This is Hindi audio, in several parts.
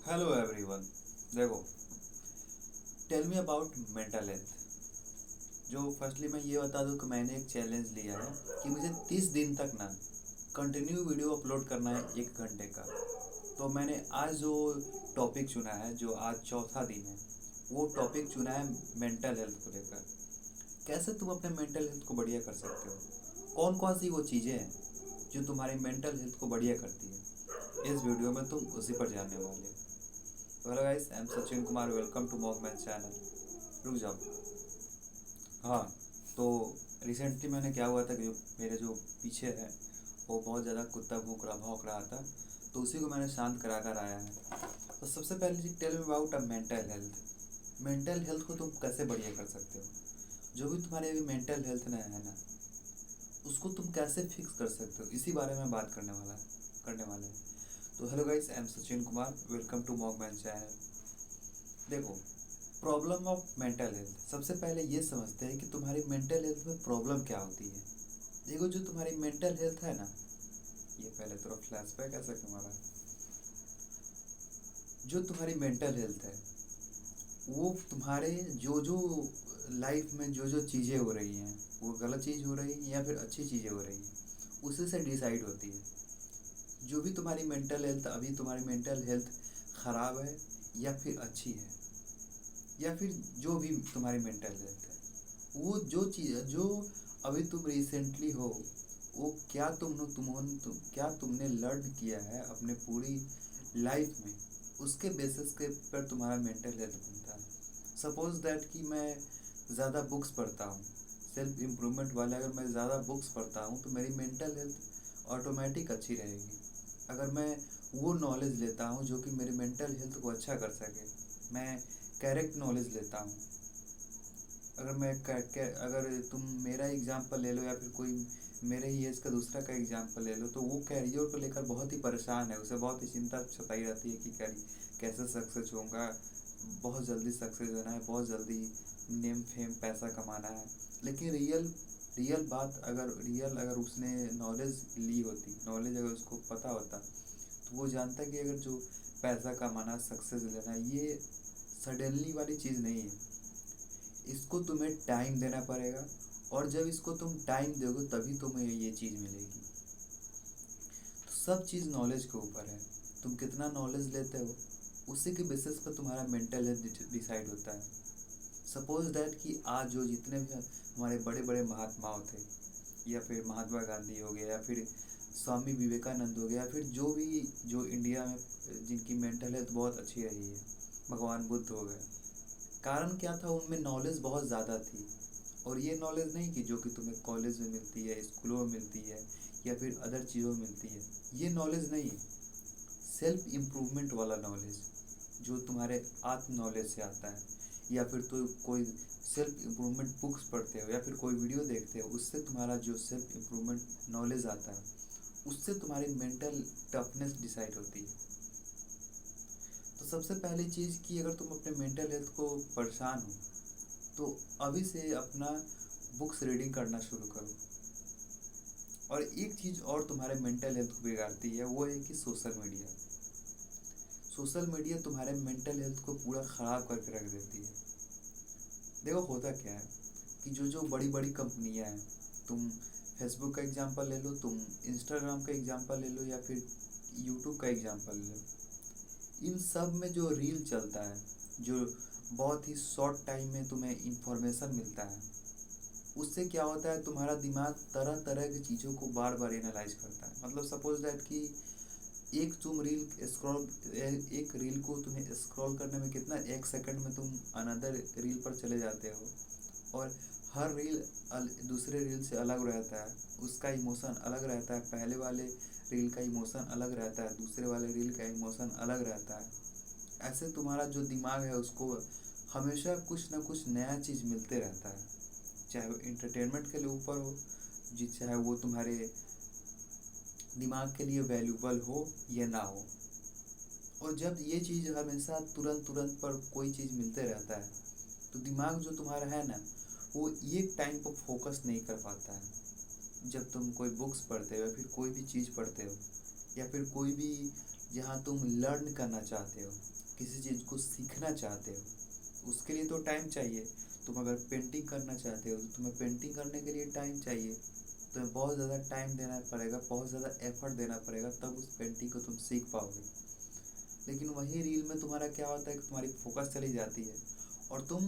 Hello everyone. देखो, tell me about mental health. जो फर्स्टली मैं ये बता दूं कि मैंने एक चैलेंज लिया है कि मुझे 30 दिन तक ना कंटिन्यू वीडियो अपलोड करना है 1 घंटे का। तो मैंने आज जो टॉपिक चुना है, जो आज चौथा दिन है, वो टॉपिक चुना है मेंटल हेल्थ को लेकर। कैसे तुम अपने मेंटल हेल्थ को बढ़िया कर सकते हो, कौन कौन सी वो चीज़ें हैं जो तुम्हारी मेंटल हेल्थ को बढ़िया करती है, इस वीडियो में तुम उसी पर जानने वाले हो। Hello guys, I am Sachin Kumar, welcome to Mockman channel. रुक जाओ। हाँ, तो रिसेंटली मैंने क्या हुआ था कि जो मेरे जो पीछे है वो बहुत ज़्यादा कुत्ता भौंक रहा था, तो उसी को मैंने शांत करा कर आया है। तो सबसे पहले चीज, tell me about a mental health. Mental health को तुम कैसे बढ़िया कर सकते हो, जो भी तुम्हारे अभी मेंटल हेल्थ ना है ना, उसको तुम कैसे फिक्स कर सकते हो, इसी बारे में बात करने वाले हैं। तो hello guys, I am Sachin Kumar, welcome to Mockman channel. देखो, प्रॉब्लम ऑफ मेंटल हेल्थ, सबसे पहले ये समझते हैं कि तुम्हारी मेंटल हेल्थ में प्रॉब्लम क्या होती है। देखो, जो तुम्हारी मेंटल हेल्थ है ना, ये पहले थोड़ा फ्लैशबैक ऐसा क्यों आ रहा है। जो तुम्हारी मेंटल हेल्थ है, वो तुम्हारे जो जो लाइफ में जो जो चीज़ें हो रही हैं, वो गलत चीज़ हो रही है या फिर अच्छी चीज़ें हो रही हैं, उसी से डिसाइड होती है। जो भी तुम्हारी मेंटल हेल्थ, अभी तुम्हारी मेंटल हेल्थ ख़राब है या फिर अच्छी है, या फिर जो भी तुम्हारी मेंटल हेल्थ है, वो जो चीज़ जो अभी तुम रिसेंटली हो, वो क्या तुमने लर्न किया है अपने पूरी लाइफ में, उसके बेसिस के पर तुम्हारा मेंटल हेल्थ बनता है। सपोज दैट कि मैं ज़्यादा बुक्स पढ़ता हूँ, सेल्फ इम्प्रूवमेंट वाले, अगर मैं ज़्यादा बुक्स पढ़ता हूँ तो मेरी मेंटल हेल्थ ऑटोमेटिक अच्छी रहेगी। अगर मैं वो नॉलेज लेता हूँ जो कि मेरी मेंटल हेल्थ को अच्छा कर सके, मैं करेक्ट नॉलेज लेता हूँ। अगर तुम मेरा एग्जांपल ले लो या फिर कोई मेरे ही एज का दूसरा का एग्जांपल ले लो, तो वो कैरियर को लेकर बहुत ही परेशान है, उसे बहुत ही चिंता सताई रहती है कि कैसे सक्सेस होगा, बहुत जल्दी सक्सेस होना है, बहुत जल्दी नेम फेम पैसा कमाना है। लेकिन रियल बात, अगर उसने नॉलेज ली होती, नॉलेज अगर उसको पता होता, तो वो जानता कि अगर जो पैसा कमाना, सक्सेस लेना, ये सडनली वाली चीज़ नहीं है। इसको तुम्हें टाइम देना पड़ेगा, और जब इसको तुम टाइम दोगे तभी तुम्हें ये चीज़ मिलेगी। तो सब चीज़ नॉलेज के ऊपर है। तुम कितना नॉलेज लेते हो, उसी के बेसिस पर तुम्हारा मेंटल हेल्थ डिसाइड होता है। सपोज दैट कि आज जो जितने भी हमारे बड़े बड़े महात्माओं थे, या फिर महात्मा गांधी हो गया, या फिर स्वामी विवेकानंद हो गया, या फिर जो भी जो इंडिया में जिनकी मेंटल हेल्थ बहुत अच्छी रही है, भगवान बुद्ध हो गए। कारण क्या था, उनमें नॉलेज बहुत ज़्यादा थी। और ये नॉलेज नहीं कि जो कि तुम्हें कॉलेज में मिलती है, स्कूलों में मिलती है, या फिर अदर चीज़ों में मिलती है। ये नॉलेज नहीं है, सेल्फ इम्प्रूवमेंट वाला नॉलेज, जो तुम्हारे आत्म नॉलेज से आता है, या फिर तो कोई सेल्फ इम्प्रूवमेंट बुक्स पढ़ते हो या फिर कोई वीडियो देखते हो, उससे तुम्हारा जो सेल्फ इम्प्रूवमेंट नॉलेज आता है, उससे तुम्हारी मेंटल टफनेस डिसाइड होती है। तो सबसे पहली चीज़ कि अगर तुम अपने मेंटल हेल्थ को परेशान हो, तो अभी से अपना बुक्स रीडिंग करना शुरू करो। और एक चीज़ और तुम्हारे मेंटल हेल्थ को बिगाड़ती है, वो है कि सोशल मीडिया तुम्हारे मेंटल हेल्थ को पूरा ख़राब करके रख देती है। देखो, होता क्या है कि जो जो बड़ी बड़ी कंपनियां हैं, तुम फेसबुक का एग्जांपल ले लो, तुम इंस्टाग्राम का एग्जांपल ले लो, या फिर यूट्यूब का एग्जांपल ले लो, इन सब में जो रील चलता है, जो बहुत ही शॉर्ट टाइम में तुम्हें इंफॉर्मेशन मिलता है, उससे क्या होता है, तुम्हारा दिमाग तरह तरह की चीज़ों को बार बार एनालाइज करता है। मतलब सपोज दैट कि एक तुम रील स्क्रॉल एक रील को तुम्हें स्क्रॉल करने में कितना, 1 सेकंड में तुम अनदर रील पर चले जाते हो। और हर रील दूसरे रील से अलग रहता है, उसका इमोशन अलग रहता है, पहले वाले रील का इमोशन अलग रहता है, दूसरे वाले रील का इमोशन अलग रहता है। ऐसे तुम्हारा जो दिमाग है, उसको हमेशा कुछ ना कुछ नया चीज़ मिलते रहता है, चाहे वो इंटरटेनमेंट के लिए ऊपर हो, जी चाहे वो तुम्हारे दिमाग के लिए वैल्यूबल हो या ना हो। और जब ये चीज़ हमेशा तुरंत तुरंत पर कोई चीज़ मिलते रहता है, तो दिमाग जो तुम्हारा है ना, वो एक टाइम पर फोकस नहीं कर पाता है। जब तुम कोई बुक्स पढ़ते हो या फिर कोई भी चीज़ पढ़ते हो, या फिर कोई भी जहाँ तुम लर्न करना चाहते हो, किसी चीज़ को सीखना चाहते हो, उसके लिए तो टाइम चाहिए। तुम अगर पेंटिंग करना चाहते हो तो तुम्हें पेंटिंग करने के लिए टाइम चाहिए। तुम्हें बहुत ज़्यादा टाइम देना पड़ेगा, बहुत ज़्यादा एफर्ट देना पड़ेगा, तब उस पेंटिंग को तुम सीख पाओगे। लेकिन वही रील में तुम्हारा क्या होता है कि तुम्हारी फोकस चली जाती है और तुम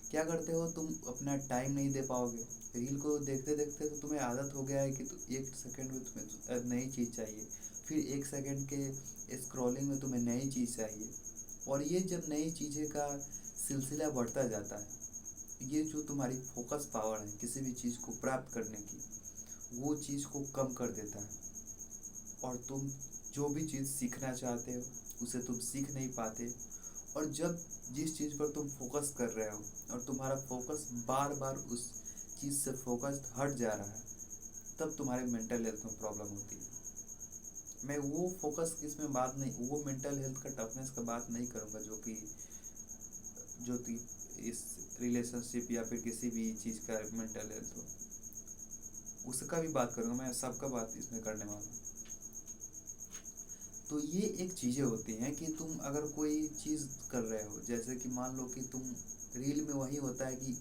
क्या करते हो, तुम अपना टाइम नहीं दे पाओगे। रील को देखते देखते तो तुम्हें आदत हो गया है कि 1 सेकंड में तुम्हें नई चीज़ चाहिए, फिर 1 सेकंड के स्क्रॉलिंग में तुम्हें नई चीज़ चाहिए। और ये जब नई चीज़ें का सिलसिला बढ़ता जाता है, ये जो तुम्हारी फोकस पावर है किसी भी चीज़ को प्राप्त करने की, वो चीज़ को कम कर देता है। और तुम जो भी चीज़ सीखना चाहते हो उसे तुम सीख नहीं पाते। और जब जिस चीज़ पर तुम फोकस कर रहे हो और तुम्हारा फोकस बार बार उस चीज़ से फोकस हट जा रहा है, तब तुम्हारे मेंटल हेल्थ में प्रॉब्लम होती है। मैं वो फोकस इसमें बात नहीं, वो मेंटल हेल्थ का टफनेस का बात नहीं करूँगा जो कि इस रिलेशनशिप या फिर किसी भी चीज़ का मेंटल हेल्थ हो, उसका भी बात करूँगा। मैं सबका बात इसमें करने वाला हूँ। तो ये एक चीज़ें होती हैं कि तुम अगर कोई चीज़ कर रहे हो, जैसे कि मान लो कि तुम रील में वही होता है कि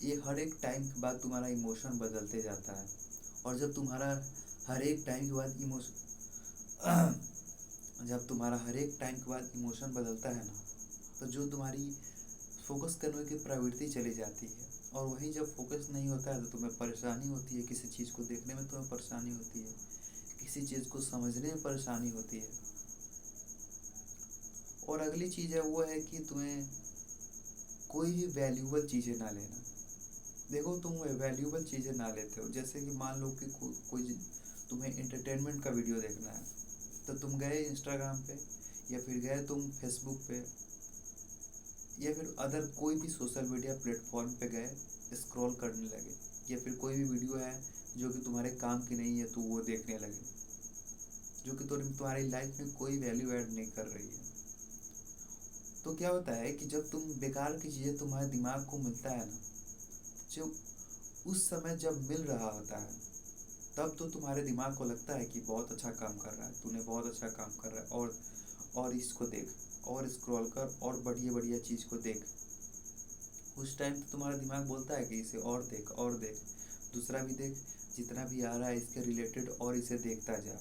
ये हर एक टाइम के बाद तुम्हारा इमोशन बदलते जाता है। और जब तुम्हारा हर एक टाइम के बाद जब तुम्हारा हर एक टाइम के बाद इमोशन बदलता है ना, तो जो तुम्हारी फोकस करने की प्रवृत्ति चली जाती है। और वही जब फोकस नहीं होता है तो तुम्हें परेशानी होती है, किसी चीज़ को देखने में तुम्हें परेशानी होती है, किसी चीज़ को समझने में परेशानी होती है। और अगली चीज़ है वो है कि तुम्हें कोई भी वैल्यूबल चीज़ें ना लेना। देखो, तुम वैल्यूबल चीज़ें ना लेते हो, जैसे कि मान लो कि कोई तुम्हें एंटरटेनमेंट का वीडियो देखना है, तो तुम गए इंस्टाग्राम पे या फिर गए तुम फेसबुक पे या फिर अदर कोई भी सोशल मीडिया प्लेटफॉर्म पे गए, स्क्रॉल करने लगे। या फिर कोई भी वीडियो है जो कि तुम्हारे काम की नहीं है तो वो देखने लगे, जो कि तुम्हारी लाइफ में कोई वैल्यू ऐड नहीं कर रही है। तो क्या होता है कि जब तुम बेकार की चीज़ें तुम्हारे दिमाग को मिलता है ना, जो उस समय जब मिल रहा होता है, तब तो तुम्हारे दिमाग को लगता है कि बहुत अच्छा काम कर रहा है, तूने बहुत अच्छा काम कर रहा है, और इसको देख, और स्क्रॉल कर, और बढ़िया बढ़िया चीज़ को देख। उस टाइम तो तुम्हारा दिमाग बोलता है कि इसे और देख, और देख, दूसरा भी देख, जितना भी आ रहा है इसके रिलेटेड और इसे देखता जा,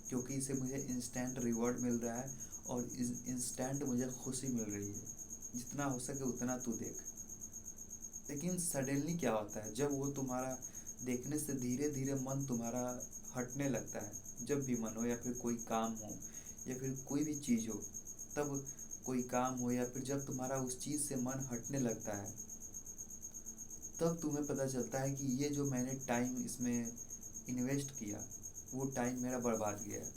क्योंकि इसे मुझे इंस्टेंट रिवॉर्ड मिल रहा है और इंस्टेंट मुझे खुशी मिल रही है, जितना हो सके उतना तू देख। लेकिन सडनली क्या होता है, जब वो तुम्हारा देखने से धीरे धीरे मन तुम्हारा हटने लगता है, जब भी मन हो या फिर कोई काम हो या फिर कोई भी चीज़ हो, तब कोई काम हो या फिर जब तुम्हारा उस चीज़ से मन हटने लगता है, तब तुम्हें पता चलता है कि ये जो मैंने टाइम इसमें इन्वेस्ट किया, वो टाइम मेरा बर्बाद गया है।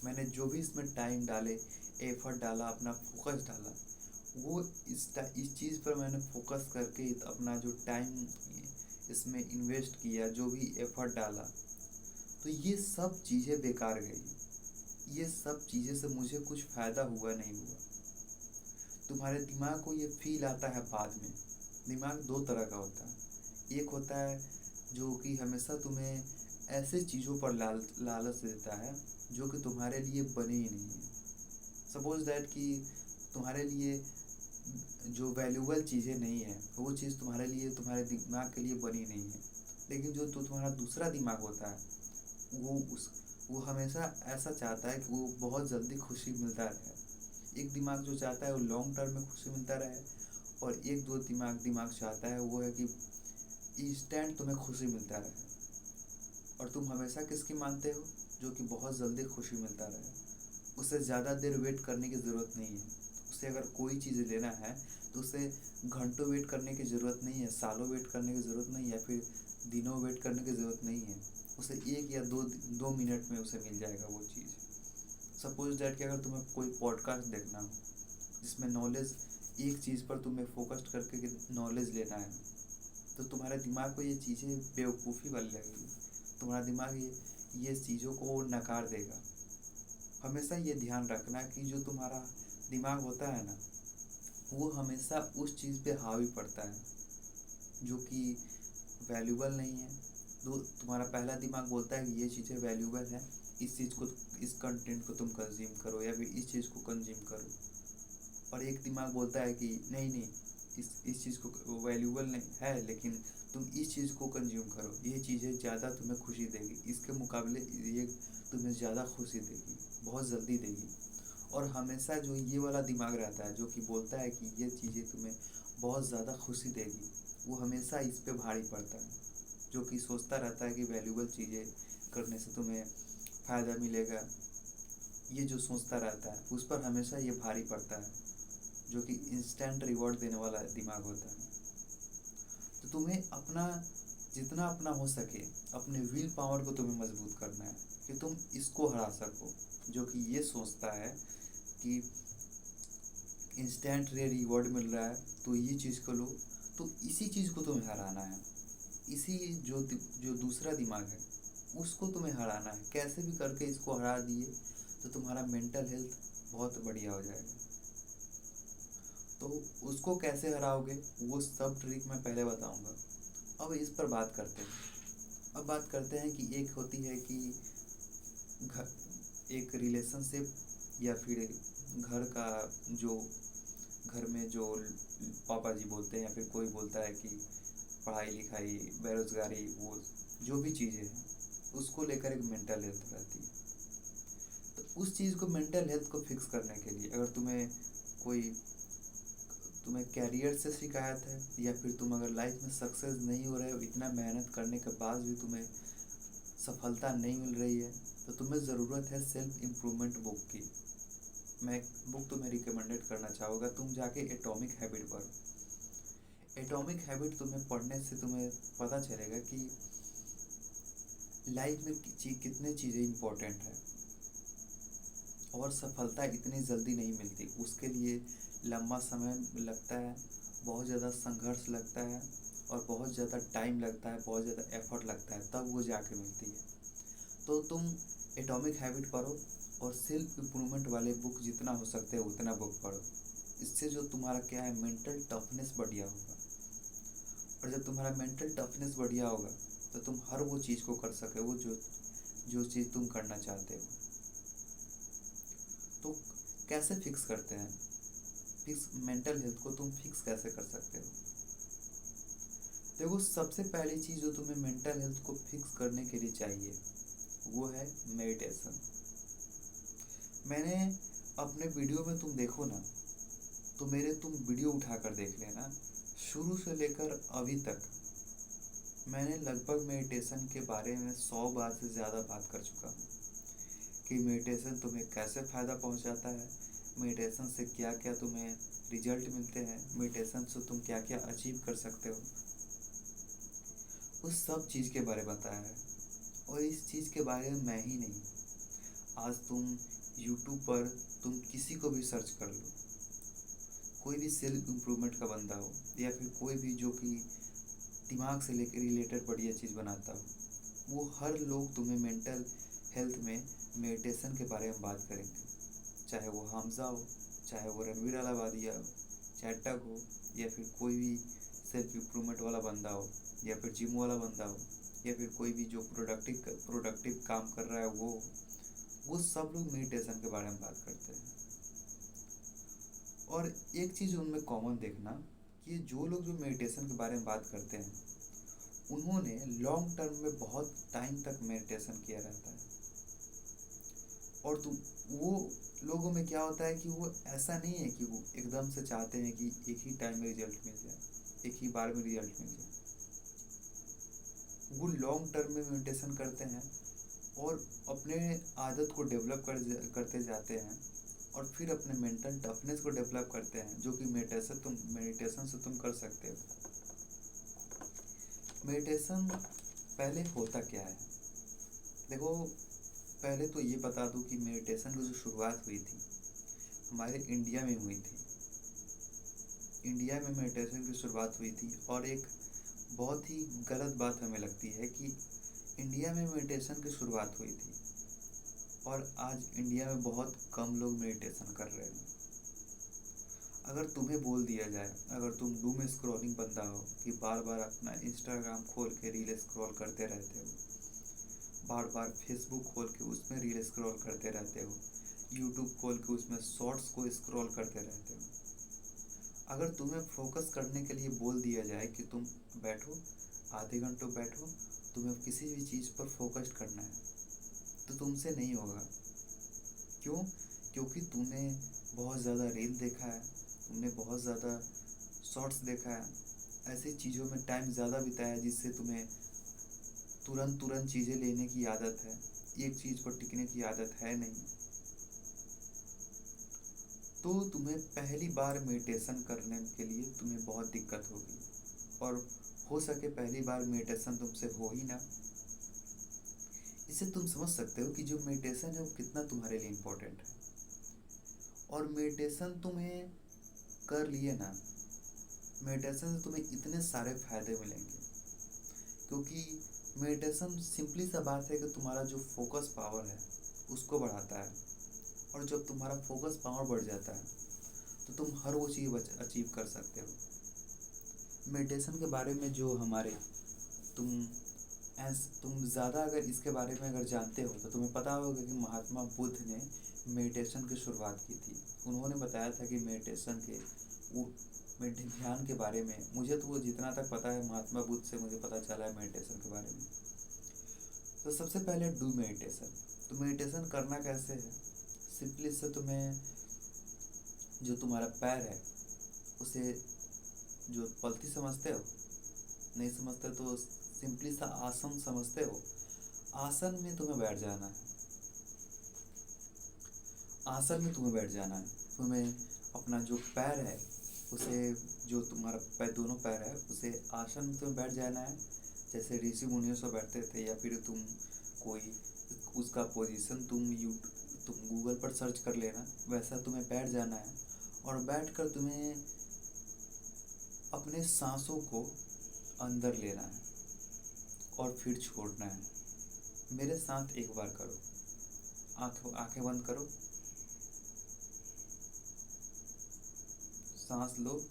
मैंने जो भी इसमें टाइम डाले, एफर्ट डाला, अपना फोकस डाला, वो इस चीज़ पर मैंने फोकस करके अपना जो टाइम इसमें इन्वेस्ट किया, जो भी एफर्ट डाला, तो ये सब चीज़ें बेकार गई। ये सब चीज़ें से मुझे कुछ फ़ायदा हुआ नहीं हुआ। तुम्हारे दिमाग को ये फील आता है बाद में। दिमाग दो तरह का होता है। एक होता है जो कि हमेशा तुम्हें ऐसे चीज़ों पर लालच देता है जो कि तुम्हारे लिए बनी ही नहीं है। सपोज दैट कि तुम्हारे लिए जो वैल्यूबल चीज़ें नहीं है, वो चीज़ तुम्हारे लिए, तुम्हारे दिमाग के लिए बनी नहीं है। लेकिन जो तुम्हारा दूसरा दिमाग होता है, वो हमेशा ऐसा चाहता है कि वो बहुत जल्दी खुशी मिलता रहे। एक दिमाग जो चाहता है वो लॉन्ग टर्म में खुशी मिलता रहे, और एक दो दिमाग चाहता है वो है कि इंस्टेंट तुम्हें खुशी मिलता रहे। और तुम हमेशा किसकी मानते हो? जो कि बहुत जल्दी खुशी मिलता रहे, उसे ज़्यादा देर वेट करने की ज़रूरत नहीं है। उसे अगर कोई चीज़ लेना है तो उसे घंटों वेट करने की ज़रूरत नहीं है, सालों वेट करने की ज़रूरत नहीं है, फिर दिनों वेट करने की ज़रूरत नहीं है। उसे 1 या 2 मिनट में उसे मिल जाएगा वो चीज़। सपोज दैट कि अगर तुम्हें कोई पॉडकास्ट देखना हो जिसमें नॉलेज, एक चीज़ पर तुम्हें फोकस करके नॉलेज लेना है, तो तुम्हारे दिमाग को ये चीज़ें बेवकूफ़ी वाली लगेगी। तुम्हारा दिमाग ये चीज़ों को नकार देगा। हमेशा ये ध्यान रखना कि जो तुम्हारा दिमाग होता है ना, वो हमेशा उस चीज़ पे हावी पड़ता है जो कि वैल्यूबल नहीं है। तो तुम्हारा पहला दिमाग बोलता है कि ये चीज़ें वैल्यूबल है, इस चीज़ को, इस कंटेंट को तुम कंज्यूम करो या फिर इस चीज़ को कंज्यूम करो। और एक दिमाग बोलता है कि नहीं नहीं, इस चीज़ को वैल्यूबल नहीं है, लेकिन तुम इस चीज़ को कंज्यूम करो, ये चीज़ें ज़्यादा तुम्हें खुशी देगी, इसके मुकाबले ये तुम्हें ज़्यादा खुशी देगी, बहुत जल्दी देगी। और हमेशा जो ये वाला दिमाग रहता है जो कि बोलता है कि ये चीज़ें तुम्हें बहुत ज़्यादा खुशी देगी, वो हमेशा इस पे भारी पड़ता है। जो कि सोचता रहता है कि वैल्यूबल चीज़ें करने से तुम्हें फ़ायदा मिलेगा, ये जो सोचता रहता है उस पर हमेशा ये भारी पड़ता है, जो कि इंस्टेंट रिवॉर्ड देने वाला दिमाग होता है। तो तुम्हें अपना जितना अपना हो सके अपने विल पावर को तुम्हें मजबूत करना है कि तुम इसको हरा सको, जो कि ये सोचता है कि इंस्टेंट रिवॉर्ड मिल रहा है तो ये चीज़ को लो। तो इसी चीज़ को तुम्हें हराना है, इसी जो दूसरा दिमाग है उसको तुम्हें हराना है। कैसे भी करके इसको हरा दिए तो तुम्हारा मेंटल हेल्थ बहुत बढ़िया हो जाएगा। तो उसको कैसे हराओगे वो सब ट्रिक मैं पहले बताऊंगा। अब इस पर बात करते हैं। अब बात करते हैं कि एक होती है कि घर, एक रिलेशनशिप या फिर घर का जो घर में जो पापा जी बोलते हैं या फिर कोई बोलता है कि पढ़ाई लिखाई बेरोजगारी, वो जो भी चीज़ें हैं उसको लेकर एक मेंटल हेल्थ रहती है। तो उस चीज़ को, मेंटल हेल्थ को फिक्स करने के लिए अगर तुम्हें कैरियर से शिकायत है या फिर तुम अगर लाइफ में सक्सेस नहीं हो रहे हो, इतना मेहनत करने के बाद भी तुम्हें सफलता नहीं मिल रही है, तो तुम्हें ज़रूरत है सेल्फ इम्प्रूवमेंट बुक की। मैं एक बुक तुम्हें रिकमेंडेड करना चाहूँगा, तुम जाके एटॉमिक हैबिट पढ़ो। एटॉमिक हैबिट तुम्हें पढ़ने से तुम्हें पता चलेगा कि लाइफ में कितने चीज़ें इम्पोर्टेंट है और सफलता इतनी जल्दी नहीं मिलती, उसके लिए लंबा समय लगता है, बहुत ज़्यादा संघर्ष लगता है और बहुत ज़्यादा टाइम लगता है, बहुत ज़्यादा एफर्ट लगता है, तब वो जाके मिलती है। तो तुम एटॉमिक हैबिट पढ़ो और सेल्फ इम्प्रूवमेंट वाले बुक जितना हो सकते हैं उतना बुक पढ़ो। इससे जो तुम्हारा क्या है, मेंटल टफनेस बढ़िया होगा। और जब तुम्हारा मेंटल टफनेस बढ़िया होगा तो तुम हर वो चीज़ को कर सके, वो जो चीज़ तुम करना चाहते हो। तो कैसे फिक्स करते हैं, फिक्स मेंटल हेल्थ को तुम फिक्स कैसे कर सकते हो? देखो, सबसे पहली चीज़ जो तुम्हें मेंटल हेल्थ को फिक्स करने के लिए चाहिए वो है मेडिटेशन। मैंने अपने वीडियो में तुम देखो ना, तो तुम वीडियो उठाकर देख लेना, शुरू से लेकर अभी तक मैंने लगभग मेडिटेशन के बारे में 100 बार से ज़्यादा बात कर चुका हूँ कि मेडिटेशन तुम्हें कैसे फ़ायदा पहुँचाता है, मेडिटेशन से क्या क्या तुम्हें रिजल्ट मिलते हैं, मेडिटेशन से तुम क्या क्या अचीव कर सकते हो, उस सब चीज़ के बारे में बताया है। और इस चीज़ के बारे में मैं ही नहीं, आज तुम यूट्यूब पर तुम किसी को भी सर्च कर लो, कोई भी सेल्फ इम्प्रूवमेंट का बंदा हो या फिर कोई भी जो कि दिमाग से लेकर रिलेटेड बढ़िया चीज़ बनाता हो, वो हर लोग तुम्हें मेंटल हेल्थ में मेडिटेशन के बारे में बात करेंगे। चाहे वो हमजा हो, चाहे वो रणवीर अलाहाबादिया हो, चाहे टक हो, या फिर कोई भी सेल्फ इम्प्रूवमेंट वाला बंदा हो, या फिर जिम वाला बंदा हो, या फिर कोई भी जो प्रोडक्टिव काम कर रहा है वो सब लोग मेडिटेशन के बारे में बात करते हैं। और एक चीज़ उनमें कॉमन देखना कि जो लोग जो मेडिटेशन के बारे में बात करते हैं उन्होंने लॉन्ग टर्म में बहुत टाइम तक मेडिटेशन किया रहता है। और वो लोगों में क्या होता है कि वो ऐसा नहीं है कि वो एकदम से चाहते हैं कि एक ही टाइम में रिजल्ट मिल जाए, एक ही बार में रिजल्ट मिल जाए। वो लॉन्ग टर्म में मेडिटेशन करते हैं और अपने आदत को डेवलप करते जाते हैं और फिर अपने मेंटल टफनेस को डेवलप करते हैं, जो कि मेडिटेशन से तुम कर सकते हो। मेडिटेशन पहले होता क्या है, देखो पहले तो ये बता दूं कि मेडिटेशन की जो शुरुआत हुई थी हमारे इंडिया में हुई थी। इंडिया में मेडिटेशन की शुरुआत हुई थी और एक बहुत ही गलत बात हमें लगती है कि इंडिया में मेडिटेशन की शुरुआत हुई थी और आज इंडिया में बहुत कम लोग मेडिटेशन कर रहे हैं। अगर तुम्हें बोल दिया जाए, अगर तुम डूम स्क्रॉलिंग बंदा हो कि बार बार अपना इंस्टाग्राम खोल के रील स्क्रॉल करते रहते हो, बार बार फेसबुक खोल के उसमें रील स्क्रॉल करते रहते हो, यूट्यूब खोल के उसमें शॉर्ट्स को स्क्रॉल करते रहते हो। अगर तुम्हें फोकस करने के लिए बोल दिया जाए कि तुम बैठो, आधे घंटों बैठो, तुम्हें किसी भी चीज़ पर फोकस करना है, तो तुमसे नहीं होगा। क्यों? क्योंकि तुमने बहुत ज़्यादा रील देखा है, तुमने बहुत ज़्यादा शॉर्ट्स देखा है, ऐसी चीज़ों में टाइम ज़्यादा बिताया है जिससे तुम्हें तुरंत तुरंत चीज़ें लेने की आदत है, एक चीज़ पर टिकने की आदत है नहीं। तो तुम्हें पहली बार मेडिटेशन करने के लिए तुम्हें बहुत दिक्कत होगी, और हो सके पहली बार मेडिटेशन तुमसे हो ही ना। इससे तुम समझ सकते हो कि जो मेडिटेशन है वो कितना तुम्हारे लिए इम्पोर्टेंट है। और मेडिटेशन तुम्हें कर लिए ना, मेडिटेशन से तुम्हें इतने सारे फायदे मिलेंगे, क्योंकि मेडिटेशन सिंपली सा बात है कि तुम्हारा जो फोकस पावर है उसको बढ़ाता है। और जब तुम्हारा फोकस पावर बढ़ जाता है तो तुम हर वो चीज़ अचीव कर सकते हो। मेडिटेशन के बारे में जो हमारे तुम तुम ज़्यादा अगर इसके बारे में अगर जानते हो तो तुम्हें पता होगा कि महात्मा बुद्ध ने मेडिटेशन की शुरुआत की थी। उन्होंने बताया था कि मेडिटेशन के वो ध्यान के बारे में, मुझे तो वो जितना तक पता है महात्मा बुद्ध से मुझे पता चला है मेडिटेशन के बारे में। तो सबसे पहले डू मेडिटेशन। तो मेडिटेशन करना कैसे है? सिंपली से तुम्हें जो तुम्हारा पैर है उसे, जो पलथी समझते हो, नहीं समझते तो सिंपली सा आसन समझते हो, आसन में तुम्हें बैठ जाना है। आसन में तुम्हें बैठ जाना है। तुम्हें अपना जो पैर है उसे, जो तुम्हारा पैर, दोनों पैर है उसे आसन में तुम्हें बैठ जाना है, जैसे ऋषि मुनियों से बैठते थे, या फिर तुम कोई उसका पोजीशन तुम गूगल पर सर्च कर लेना, वैसा तुम्हें बैठ जाना है। और बैठकर तुम्हें अपने सांसों को अंदर लेना है और फिर छोड़ना है। मेरे साथ एक बार करो, आंखें बंद करो, सांस लो,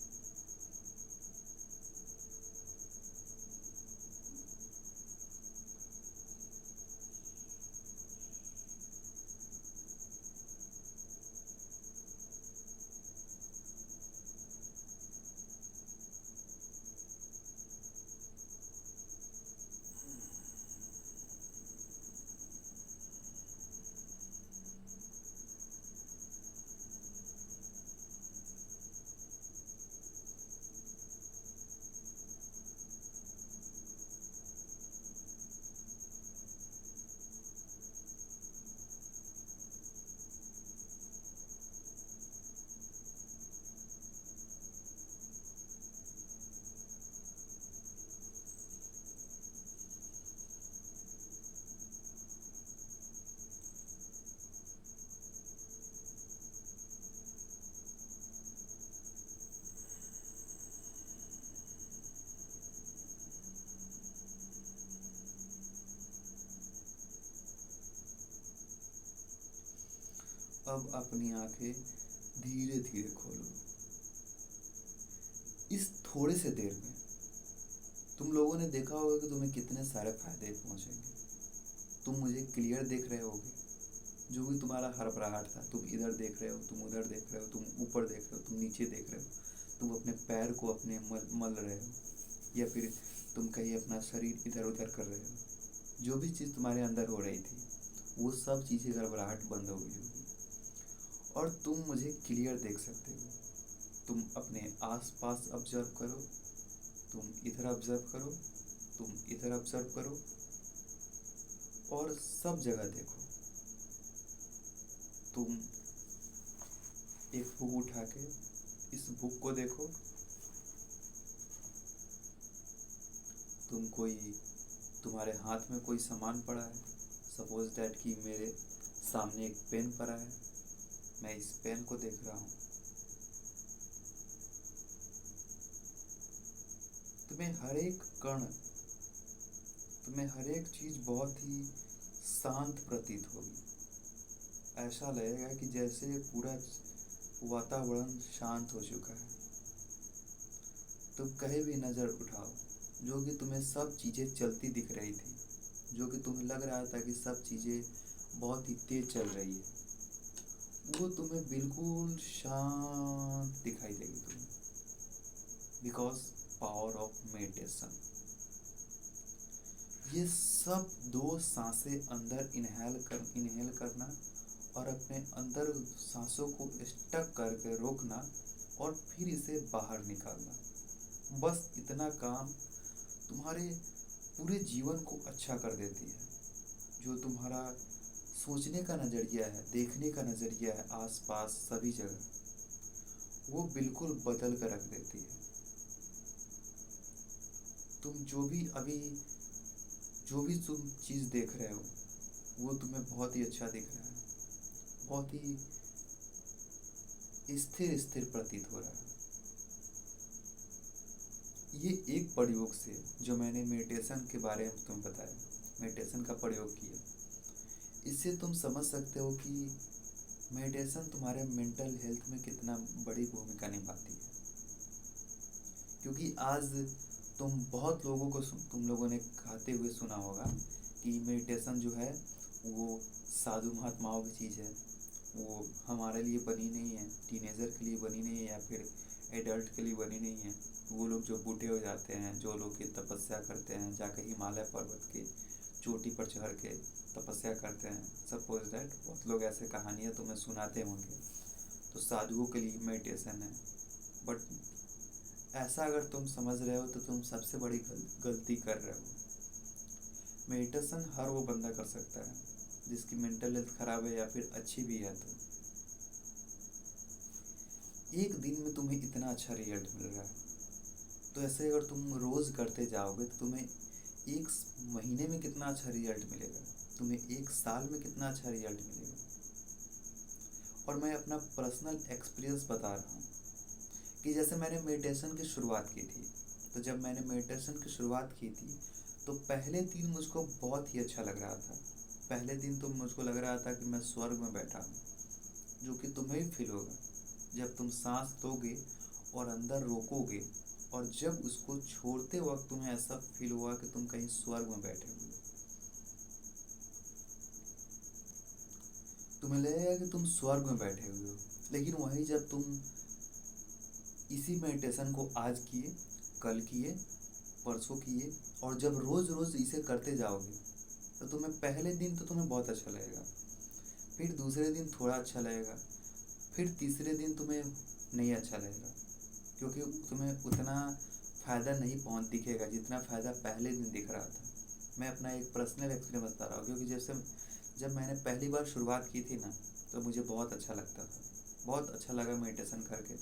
अब अपनी आंखें धीरे धीरे खोलो। इस थोड़े से देर में तुम लोगों ने देखा होगा कि तुम्हें कितने सारे फायदे पहुंचेंगे। तुम मुझे क्लियर देख रहे होगे, जो भी तुम्हारा हड़बड़ाहट था, तुम इधर देख रहे हो, तुम उधर देख रहे हो, तुम ऊपर देख रहे हो, तुम नीचे देख रहे हो, तुम अपने पैर को अपने मल रहे हो, या फिर तुम कहीं अपना शरीर इधर उधर कर रहे हो। जो भी चीज़ तुम्हारे अंदर हो रही थी वो सब चीज़ें गड़बड़ाहट बंद हो गई होगी, और तुम मुझे क्लियर देख सकते हो। तुम अपने आसपास ऑब्जर्व करो, तुम इधर ऑब्जर्व करो, तुम इधर ऑब्जर्व करो, और सब जगह देखो। तुम एक बुक उठा के इस बुक को देखो। तुम्हारे हाथ में कोई सामान पड़ा है, सपोज दैट कि मेरे सामने एक पेन पड़ा है, मैं इस पेन को देख रहा हूँ। तुम्हें हर एक कण, तुम्हें हर एक चीज़ बहुत ही शांत प्रतीत होगी। ऐसा लगेगा कि जैसे पूरा वातावरण शांत हो चुका है। तुम कहीं भी नज़र उठाओ, जो कि तुम्हें सब चीज़ें चलती दिख रही थी, जो कि तुम्हें लग रहा था कि सब चीज़ें बहुत ही तेज चल रही है, वो तुम्हें बिल्कुल शांत दिखाई देगी तुम्हें, बिकॉज पावर ऑफ मेडिटेशन। ये सब 2 सांसें अंदर इनहेल करना और अपने अंदर सांसों को स्टक करके रोकना और फिर इसे बाहर निकालना, बस इतना काम तुम्हारे पूरे जीवन को अच्छा कर देती है। जो तुम्हारा सोचने का नज़रिया है, देखने का नज़रिया है आसपास सभी जगह, वो बिल्कुल बदल कर रख देती है। तुम जो भी तुम चीज़ देख रहे हो वो तुम्हें बहुत ही अच्छा दिख रहा है, बहुत ही स्थिर स्थिर प्रतीत हो रहा है। ये एक प्रयोग से जो मैंने मेडिटेशन के बारे में तुम्हें बताया, मेडिटेशन का प्रयोग किया, इससे तुम समझ सकते हो कि मेडिटेशन तुम्हारे मेंटल हेल्थ में कितना बड़ी भूमिका निभाती है। क्योंकि आज तुम लोगों ने कहते हुए सुना होगा कि मेडिटेशन जो है वो साधु महात्माओं की चीज़ है, वो हमारे लिए बनी नहीं है, टीनेजर के लिए बनी नहीं है या फिर एडल्ट के लिए बनी नहीं है। वो लोग जो बूढ़े हो जाते हैं, जो लोग की तपस्या करते हैं, जाकर हिमालय पर्वत की चोटी पर चढ़ के तपस्या करते हैं, सपोज दैट बहुत लोग ऐसे कहानियाँ तुम्हें सुनाते होंगे, तो साधुओं के लिए मेडिटेशन है। बट ऐसा अगर तुम समझ रहे हो तो तुम सबसे बड़ी गलती कर रहे हो। मेडिटेशन हर वो बंदा कर सकता है जिसकी मेंटल हेल्थ खराब है या फिर अच्छी भी है। तो एक दिन में तुम्हें इतना अच्छा रिजल्ट मिल रहा है, तो ऐसे अगर तुम रोज़ करते जाओगे तो तुम्हें एक महीने में कितना अच्छा रिजल्ट मिलेगा, तुम्हें एक साल में कितना अच्छा रिजल्ट मिलेगा। और मैं अपना पर्सनल एक्सपीरियंस बता रहा हूँ कि जैसे मैंने मेडिटेशन की शुरुआत की थी, तो जब मैंने मेडिटेशन की शुरुआत की थी तो पहले दिन मुझको बहुत ही अच्छा लग रहा था। पहले दिन तो मुझको लग रहा था कि मैं स्वर्ग में बैठा हूँ, जो कि तुम्हें भी फील होगा जब तुम सांस लोगे और अंदर रोकोगे, और जब उसको छोड़ते वक्त तुम्हें ऐसा फील हुआ कि तुम कहीं स्वर्ग में बैठे हुए, तुम्हें लगेगा कि तुम स्वर्ग में बैठे हुए हो। लेकिन वहीं जब तुम इसी मेडिटेशन को आज किए, कल किए, परसों किए, और जब रोज़ रोज़ इसे करते जाओगे तो तुम्हें पहले दिन तो तुम्हें बहुत अच्छा लगेगा, फिर दूसरे दिन थोड़ा अच्छा लगेगा, फिर तीसरे दिन तुम्हें नहीं अच्छा लगेगा, क्योंकि तुम्हें उतना फ़ायदा नहीं दिखेगा जितना फ़ायदा पहले दिन दिख रहा था। मैं अपना एक पर्सनल एक्सपीरियंस बता रहा हूँ, क्योंकि जब मैंने पहली बार शुरुआत की थी ना, तो मुझे बहुत अच्छा लगता था, बहुत अच्छा लगा मेडिटेशन करके।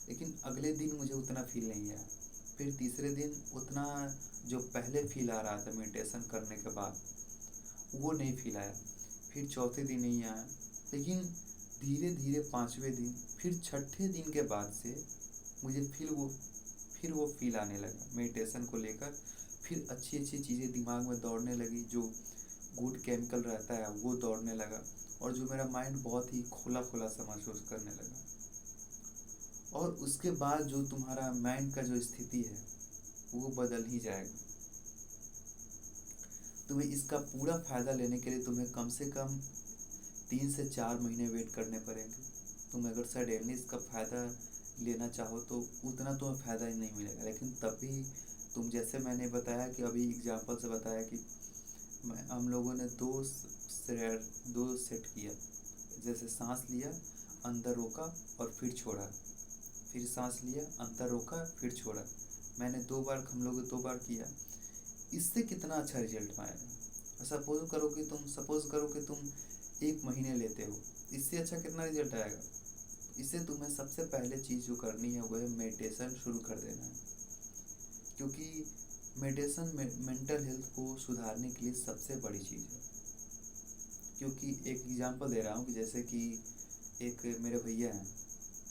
लेकिन अगले दिन मुझे उतना फील नहीं आया, फिर तीसरे दिन उतना जो पहले फील आ रहा था मेडिटेशन करने के बाद वो नहीं फील आया, फिर चौथे दिन नहीं आया। लेकिन धीरे धीरे पाँचवें दिन, फिर छठे दिन के बाद से मुझे फिर वो फील आने लगा मेडिटेशन को लेकर। फिर अच्छी अच्छी चीज़ें दिमाग में दौड़ने लगी, जो गुड केमिकल रहता है वो दौड़ने लगा, और जो मेरा माइंड बहुत ही खुला खुला सा महसूस करने लगा। और उसके बाद जो तुम्हारा माइंड का जो स्थिति है वो बदल ही जाएगा। तुम्हें इसका पूरा फ़ायदा लेने के लिए तुम्हें कम से कम 3 से 4 महीने वेट करने पड़ेंगे। तुम अगर सडनली इसका फ़ायदा लेना चाहो तो उतना तुम्हें फ़ायदा ही नहीं मिलेगा। लेकिन तब भी तुम, जैसे मैंने बताया कि अभी एग्जांपल से बताया कि हम लोगों ने दो सेट किया, जैसे सांस लिया, अंदर रोका और फिर छोड़ा, फिर सांस लिया, अंदर रोका, फिर छोड़ा। मैंने हम लोगों 2 बार किया। इससे कितना अच्छा रिजल्ट आएगा। सपोज करो कि तुम 1 महीने लेते हो, इससे अच्छा कितना रिजल्ट आएगा। इससे तुम्हें सबसे पहले चीज़ जो करनी है वह है मेडिटेशन शुरू कर देना है, क्योंकि मेडिटेशन मेंटल हेल्थ को सुधारने के लिए सबसे बड़ी चीज़ है। क्योंकि एक एग्जांपल दे रहा हूँ कि जैसे कि एक मेरे भैया हैं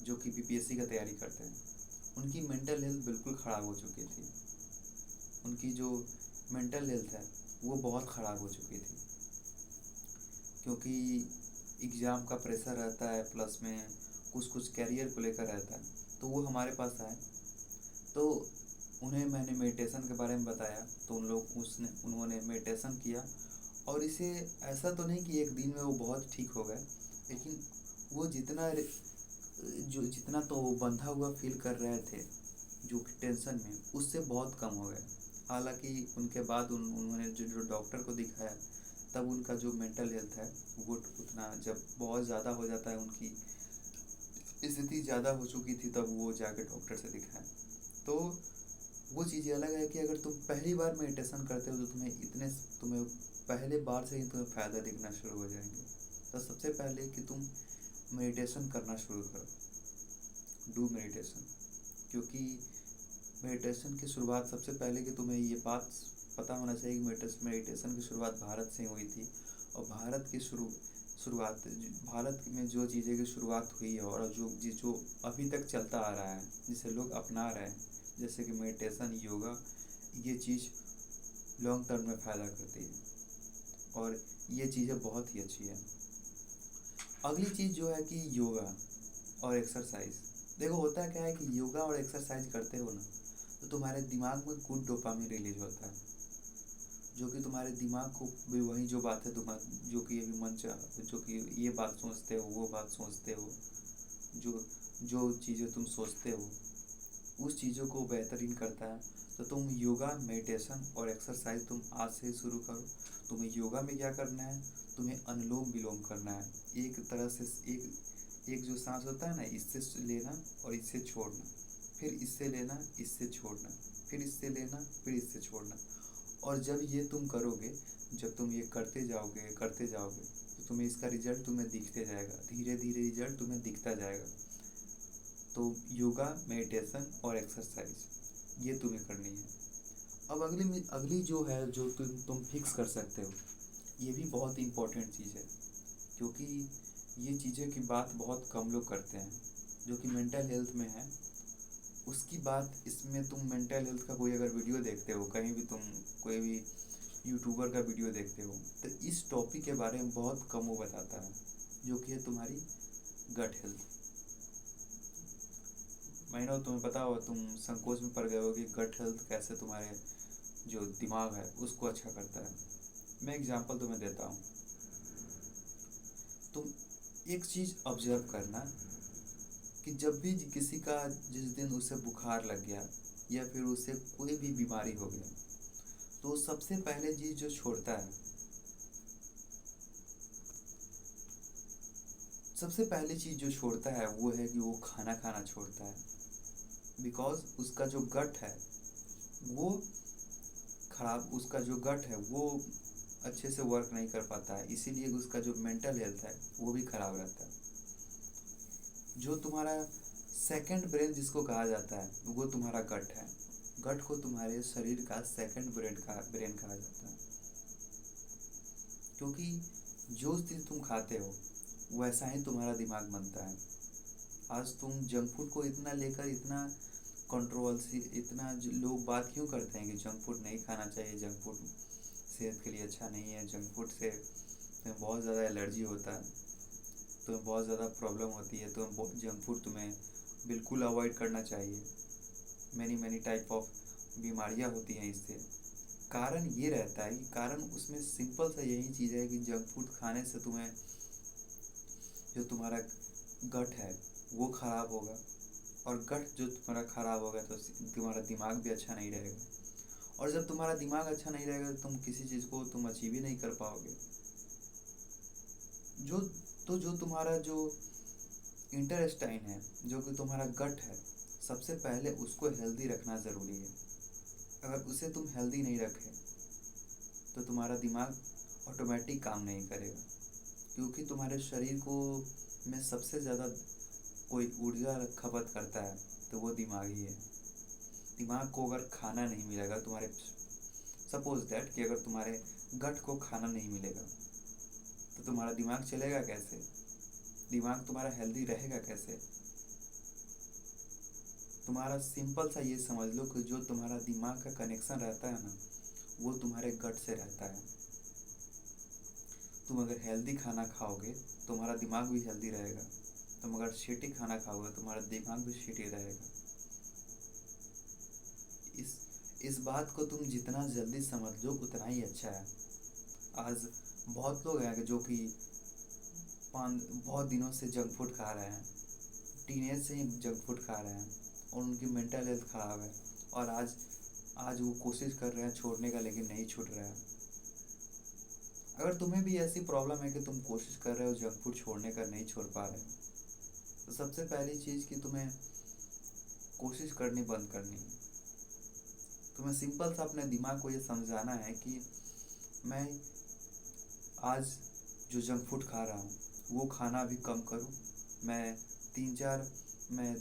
जो कि बीपीएससी का तैयारी करते हैं, उनकी मेंटल हेल्थ बिल्कुल ख़राब हो चुकी थी। उनकी जो मेंटल हेल्थ है वो बहुत ख़राब हो चुकी थी, क्योंकि एग्ज़ाम का प्रेशर रहता है, प्लस में कुछ कैरियर को लेकर रहता है। तो वो हमारे पास आए, तो उन्हें मैंने मेडिटेशन के बारे में बताया, तो उन्होंने मेडिटेशन किया और इसे ऐसा तो नहीं कि एक दिन में वो बहुत ठीक हो गए, लेकिन वो जितना तो वो बंधा हुआ फील कर रहे थे जो कि टेंशन में, उससे बहुत कम हो गए। हालांकि उनके बाद उन्होंने जो डॉक्टर को दिखाया, तब उनका जो मेंटल हेल्थ है वो उतना, जब बहुत ज़्यादा हो जाता है, उनकी स्थिति ज़्यादा हो चुकी थी, तब वो जाके डॉक्टर से दिखाया। तो वो चीज़ें अलग है कि अगर तुम पहली बार मेडिटेशन करते हो तो तुम्हें पहले बार से ही तुम्हें फ़ायदा दिखना शुरू हो जाएंगे। तो सबसे पहले कि तुम मेडिटेशन करना शुरू करो, डू मेडिटेशन। क्योंकि मेडिटेशन की शुरुआत सबसे पहले कि तुम्हें ये बात पता होना चाहिए कि मेडिटेशन की शुरुआत भारत से हुई थी। और भारत में जो चीज़ें की शुरुआत हुई है और जो अभी तक चलता आ रहा है, जिसे लोग अपना रहे हैं, जैसे कि मेडिटेशन, योगा, ये चीज़ लॉन्ग टर्म में फ़ायदा करती है और ये चीज़ें बहुत ही अच्छी है। अगली चीज़ जो है कि योगा और एक्सरसाइज। देखो होता क्या है कि योगा और एक्सरसाइज करते हो ना, तो तुम्हारे दिमाग में गुड डोपामिन रिलीज होता है, जो कि तुम्हारे दिमाग को भी वही जो बात है जो कि अभी जो कि ये बात सोचते हो, वो बात सोचते हो, जो जो चीज़ें तुम सोचते हो उस चीज़ों को बेहतरीन करता है। तो तुम योगा, मेडिटेशन और एक्सरसाइज तुम आज से शुरू करो। तुम्हें योगा में क्या करना है, तुम्हें अनुलोम विलोम करना है। एक तरह से एक जो सांस होता है ना, इससे लेना और इससे छोड़ना, फिर इससे लेना, इससे छोड़ना, फिर इससे लेना, फिर इससे छोड़ना। और जब ये तुम करोगे, जब तुम ये करते जाओगे तो तुम्हें इसका रिजल्ट तुम्हें दिखते जाएगा, धीरे धीरे रिजल्ट तुम्हें दिखता जाएगा। तो योगा, मेडिटेशन और एक्सरसाइज ये तुम्हें करनी है। अब अगली जो है, जो तुम फिक्स कर सकते हो, ये भी बहुत इम्पोर्टेंट चीज़ है, क्योंकि ये चीज़ें की बात बहुत कम लोग करते हैं, जो कि मेंटल हेल्थ में है उसकी बात। इसमें तुम मेंटल हेल्थ का कोई अगर वीडियो देखते हो, कहीं भी तुम कोई भी यूट्यूबर का वीडियो देखते हो, तो इस टॉपिक के बारे में बहुत कम वो बताता है, जो कि है तुम्हारी गट हेल्थ। मैंने तुम्हें पता हो, तुम संकोच में पड़ गए हो कि गट हेल्थ कैसे तुम्हारे जो दिमाग है उसको अच्छा करता है। मैं एग्जांपल तुम्हें देता हूँ। तुम एक चीज़ ऑब्जर्व करना कि जब भी किसी का जिस दिन उसे बुखार लग गया या फिर उसे कोई भी बीमारी हो गया, तो सबसे पहले चीज़ जो छोड़ता है, सबसे पहली चीज़ जो छोड़ता है वो है कि वो खाना खाना छोड़ता है। बिकॉज उसका जो गट है वो खराब, उसका जो गट है वो अच्छे से वर्क नहीं कर पाता है, इसीलिए उसका जो मेंटल हेल्थ है वो भी खराब रहता है। जो तुम्हारा सेकंड ब्रेन जिसको कहा जाता है, वो तुम्हारा गट है। गट को तुम्हारे शरीर का सेकंड ब्रेन कहा जाता है, क्योंकि जो चीज़ तुम खाते हो वैसा ही तुम्हारा दिमाग बनता है। आज तुम जंक फूड को इतना लेकर इतना कंट्रोवर्सी, इतना लोग बात क्यों करते हैं कि जंक फूड नहीं खाना चाहिए, जंक फूड सेहत के लिए अच्छा नहीं है, जंक फूड से तुम्हें बहुत ज़्यादा एलर्जी होता है, तुम्हें बहुत ज़्यादा प्रॉब्लम होती है, तो जंक फूड तुम्हें बिल्कुल अवॉइड करना चाहिए। मैनी टाइप ऑफ बीमारियां होती हैं इससे। कारण ये रहता है कि कारण उसमें सिंपल सा यही चीज़ है कि जंक फूड खाने से तुम्हें जो तुम्हारा गट है वो ख़राब होगा, और गट जो तुम्हारा ख़राब होगा तो तुम्हारा दिमाग भी अच्छा नहीं रहेगा, और जब तुम्हारा दिमाग अच्छा नहीं रहेगा तो तुम किसी चीज़ को तुम अचीव ही नहीं कर पाओगे। जो तुम्हारा जो इंटेस्टाइन है, जो कि तुम्हारा गट है, सबसे पहले उसको हेल्दी रखना ज़रूरी है। अगर उसे तुम हेल्दी नहीं रखे तो तुम्हारा दिमाग ऑटोमेटिक काम नहीं करेगा, क्योंकि तुम्हारे शरीर को में सबसे ज़्यादा कोई ऊर्जा खपत करता है तो वो दिमाग ही है। दिमाग को अगर खाना नहीं मिलेगा, तुम्हारे सपोज दैट कि अगर तुम्हारे गट को खाना नहीं मिलेगा तो तुम्हारा दिमाग चलेगा कैसे, दिमाग तुम्हारा हेल्दी रहेगा कैसे। तुम्हारा सिंपल सा ये समझ लो कि जो तुम्हारा दिमाग का कनेक्शन रहता है ना, वो तुम्हारे गट से रहता है। तुम अगर हेल्दी खाना खाओगे तुम्हारा दिमाग भी हेल्दी रहेगा, तुम अगर शिटी खाना खाओगे तुम्हारा दिमाग भी शिटी रहेगा। इस बात को तुम जितना जल्दी समझ लो उतना ही अच्छा है। आज बहुत लोग हैं जो कि बहुत दिनों से जंक फूड खा रहे हैं, टीनेज से ही जंक फूड खा रहे हैं और उनकी मेंटल हेल्थ ख़राब है। और आज आज वो कोशिश कर रहे हैं छोड़ने का, लेकिन नहीं छूट रहा है। अगर तुम्हें भी ऐसी प्रॉब्लम है कि तुम कोशिश कर रहे हो जंक फूड छोड़ने का, नहीं छोड़ पा रहे हो, तो सबसे पहली चीज़ कि तुम्हें कोशिश करनी बंद करनी है। तुम्हें सिंपल सा अपने दिमाग को ये समझाना है कि मैं आज जो जंक फूड खा रहा हूँ वो खाना अभी कम करूँ। मैं तीन चार मैं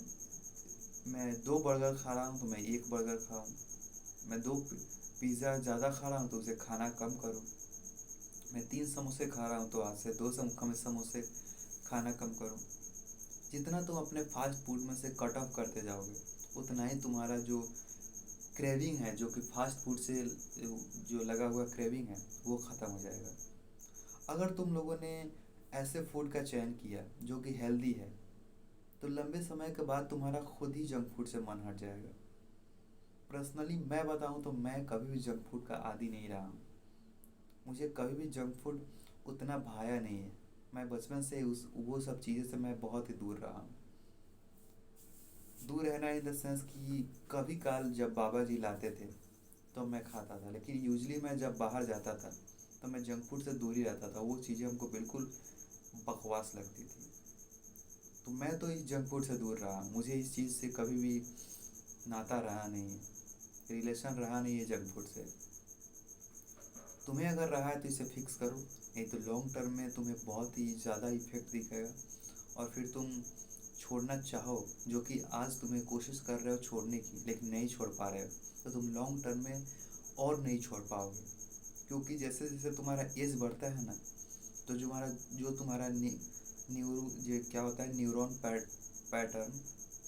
मैं 2 बर्गर खा रहा हूँ तो मैं 1 बर्गर खाऊँ। मैं 2 पिज़्ज़ा ज़्यादा खा रहा हूँ तो उसे खाना कम करूँ। मैं 3 समोसे खा रहा हूँ तो आज से 2 समोसे खाना कम करूँ। जितना तुम अपने फास्ट फूड में से कट ऑफ करते जाओगे, उतना ही तुम्हारा जो क्रेविंग है, जो कि फास्ट फूड से जो लगा हुआ क्रेविंग है, वो ख़त्म हो जाएगा। अगर तुम लोगों ने ऐसे फूड का चयन किया जो कि हेल्दी है, तो लंबे समय के बाद तुम्हारा खुद ही जंक फूड से मन हट जाएगा। पर्सनली मैं बताऊं तो मैं कभी भी जंक फूड का आदी नहीं रहा हूँ। मुझे कभी भी जंक फूड उतना भाया नहीं है। मैं बचपन से वो सब चीज़ें से मैं बहुत ही दूर रहा हूँ। दूर रहना इन द सेंस कि कभी काल जब बाबा जी लाते थे तो मैं खाता था, लेकिन यूजली मैं जब बाहर जाता था तो मैं जंक फूड से दूर ही रहता था। वो चीज़ें हमको बिल्कुल बकवास लगती थी। तो मैं तो इस जंक फूड से दूर रहा हूँ। मुझे इस चीज़ से कभी भी नाता रहा नहीं है, रिलेशन रहा नहीं है जंक फूड से। तुम्हें अगर रहा है तो इसे फिक्स करो, नहीं तो लॉन्ग टर्म में तुम्हें बहुत ही ज़्यादा इफेक्ट दिखेगा। और फिर तुम छोड़ना चाहो, जो कि आज तुम्हें कोशिश कर रहे हो छोड़ने की लेकिन नहीं छोड़ पा रहे हो, तो तुम लॉन्ग टर्म में और नहीं छोड़ पाओगे। क्योंकि जैसे जैसे तुम्हारा एज बढ़ता है ना, तो जो तुम्हारा न्यूरो जो क्या होता है न्यूरॉन पैटर्न,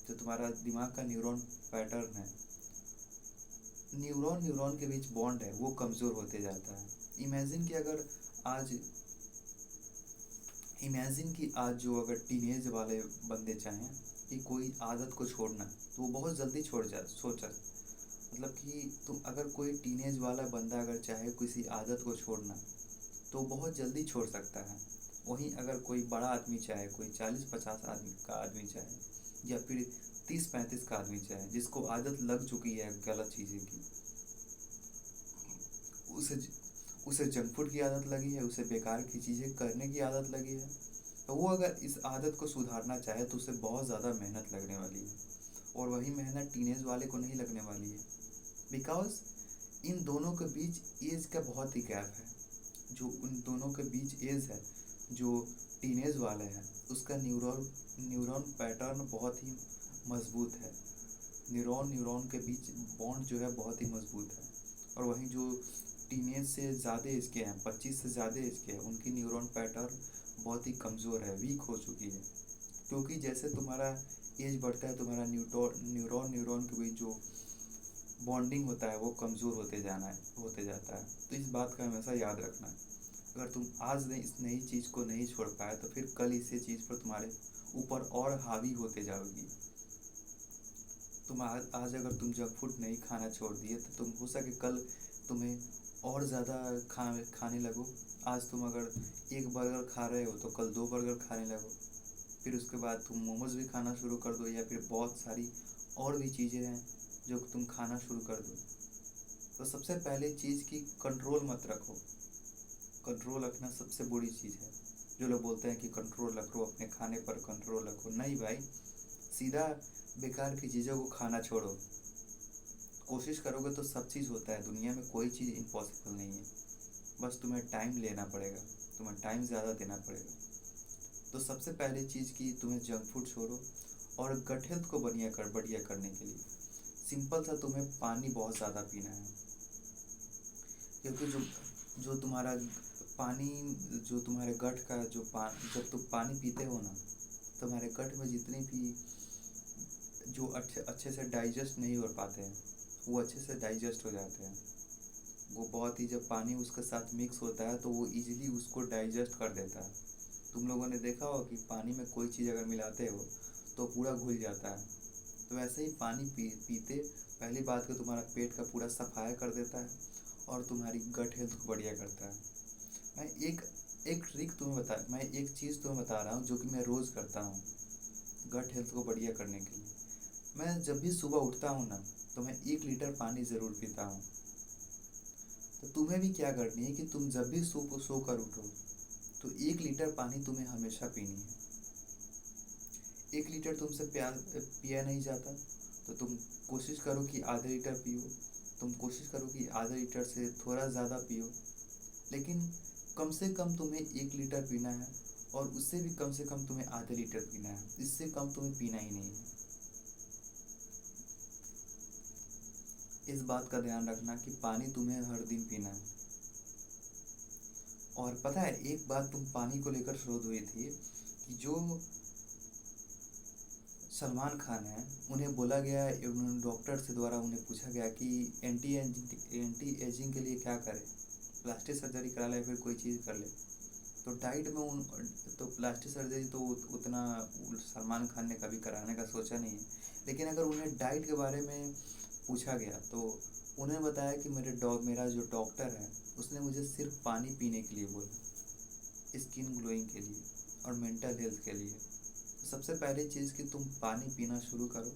जो तुम्हारा दिमाग का न्यूरॉन पैटर्न है, न्यूरॉन न्यूरॉन के बीच बॉन्ड है, वो कमज़ोर होते जाता है। इमेजिन कि अगर आज इमेजिन कि आज जो अगर टीनेज वाले बंदे चाहें कि कोई आदत को छोड़ना, तो वो बहुत जल्दी छोड़ जा सोचा मतलब कि तुम अगर कोई टीनेज वाला बंदा अगर चाहे किसी आदत को छोड़ना, तो बहुत जल्दी छोड़ सकता है। वहीं अगर कोई बड़ा आदमी चाहे, कोई 40-50 आदमी चाहे, या फिर 30-35 का आदमी चाहे, जिसको आदत लग चुकी है गलत चीज़ें की, उसे उसे जंक फूड की आदत लगी है, उसे बेकार की चीज़ें करने की आदत लगी है, तो वो अगर इस आदत को सुधारना चाहे तो उसे बहुत ज़्यादा मेहनत लगने वाली है। और वही मेहनत टीनेज वाले को नहीं लगने वाली है, बिकॉज इन दोनों के बीच एज का बहुत ही गैप है। जो उन दोनों के बीच एज है, जो टीनेज वाले हैं, उसका न्यूरॉन पैटर्न बहुत ही मजबूत है। न्यूरॉन न्यूरॉन के बीच बॉन्ड जो है बहुत ही मजबूत है। और वहीं जो टीनेज से ज़्यादा एज के हैं, 25 से ज़्यादा एज के हैं, उनकी न्यूरॉन पैटर्न बहुत ही कमज़ोर है, वीक हो चुकी है। क्योंकि जैसे तुम्हारा एज बढ़ता है, तुम्हारा न्यूरॉन न्यूरॉन के बीच जो बॉन्डिंग होता है वो कमज़ोर होते जाता है। तो इस बात का हमेशा याद रखना। अगर तुम आज इस नई चीज़ को नहीं छोड़ पाए, तो फिर कल इसी चीज़ पर तुम्हारे ऊपर और हावी होते जाओगी। तुम आज अगर तुम जंक फूड नहीं खाना छोड़ दिए, तो तुम हो सके कल तुम्हें और ज़्यादा खाने लगो। आज तुम अगर 1 बर्गर खा रहे हो तो कल 2 बर्गर खाने लगो। फिर उसके बाद तुम मोमोज़ भी खाना शुरू कर दो, या फिर बहुत सारी और भी चीज़ें हैं जो तुम खाना शुरू कर दो। तो सबसे पहले चीज़ की कंट्रोल मत रखो। कंट्रोल रखना सबसे बुरी चीज़ है। जो लोग बोलते हैं कि कंट्रोल रखो, अपने खाने पर कंट्रोल रखो, नहीं भाई, सीधा बेकार की चीज़ों को खाना छोड़ो। कोशिश करोगे तो सब चीज़ होता है, दुनिया में कोई चीज़ इम्पॉसिबल नहीं है। बस तुम्हें टाइम लेना पड़ेगा, तुम्हें टाइम ज़्यादा देना पड़ेगा। तो सबसे पहली चीज़ कि तुम्हें जंक फूड छोड़ो। और गट हेल्थ को बढ़िया करने के लिए सिंपल सा तुम्हें पानी बहुत ज़्यादा पीना है। क्योंकि जो तुम्हारा पानी, जो तुम्हारे गट का जब तुम पानी पीते हो ना, तुम्हारे गट में जितनी भी जो अच्छे से डाइजेस्ट नहीं हो पाते हैं, वो अच्छे से डाइजेस्ट हो जाते हैं। वो बहुत ही, जब पानी उसके साथ मिक्स होता है तो वो इजीली उसको डाइजेस्ट कर देता है। तुम लोगों ने देखा हो कि पानी में कोई चीज़ अगर मिलाते हो तो पूरा घुल जाता है। तो वैसे ही पानी पीते पहली बात तो तुम्हारा पेट का पूरा सफाया कर देता है और तुम्हारी गट हेल्थ को बढ़िया करता है। मैं एक एक ट्रिक तुम्हें बता मैं एक चीज़ तुम्हें बता रहा हूँ जो कि मैं रोज़ करता हूँ गट हेल्थ को बढ़िया करने के लिए। मैं जब भी सुबह उठता हूँ ना, तो मैं 1 लीटर पानी ज़रूर पीता हूँ। तो तुम्हें भी क्या करनी है कि तुम जब भी सोकर उठो, तो 1 लीटर पानी तुम्हें हमेशा पीनी है। 1 लीटर तुमसे पिया नहीं जाता, तो तुम कोशिश करो कि आधे लीटर पियो। तुम कोशिश करो कि आधे लीटर से थोड़ा ज़्यादा पियो, लेकिन कम से कम तुम्हें 1 लीटर पीना है, और उससे भी कम से कम तुम्हें आधे लीटर पीना है। इससे कम तुम्हें पीना ही नहीं है। इस बात का ध्यान रखना कि पानी तुम्हें हर दिन पीना है। और पता है, एक बात तुम पानी को लेकर शोध हुई थी कि जो सलमान खान है, उन्हें बोला गया, उन्होंने डॉक्टर से द्वारा उन्हें पूछा गया कि एंटी एजिंग के लिए क्या करें, प्लास्टिक सर्जरी करा ले फिर कोई चीज़ कर ले। तो डाइट में उन तो प्लास्टिक सर्जरी तो उतना सलमान खान ने कभी कराने का सोचा नहीं है। लेकिन अगर उन्हें डाइट के बारे में पूछा गया, तो उन्हें बताया कि मेरा जो डॉक्टर है, उसने मुझे सिर्फ पानी पीने के लिए बोला, स्किन ग्लोइंग के लिए और मेंटल हेल्थ के लिए। सबसे पहली चीज़ कि तुम पानी पीना शुरू करो।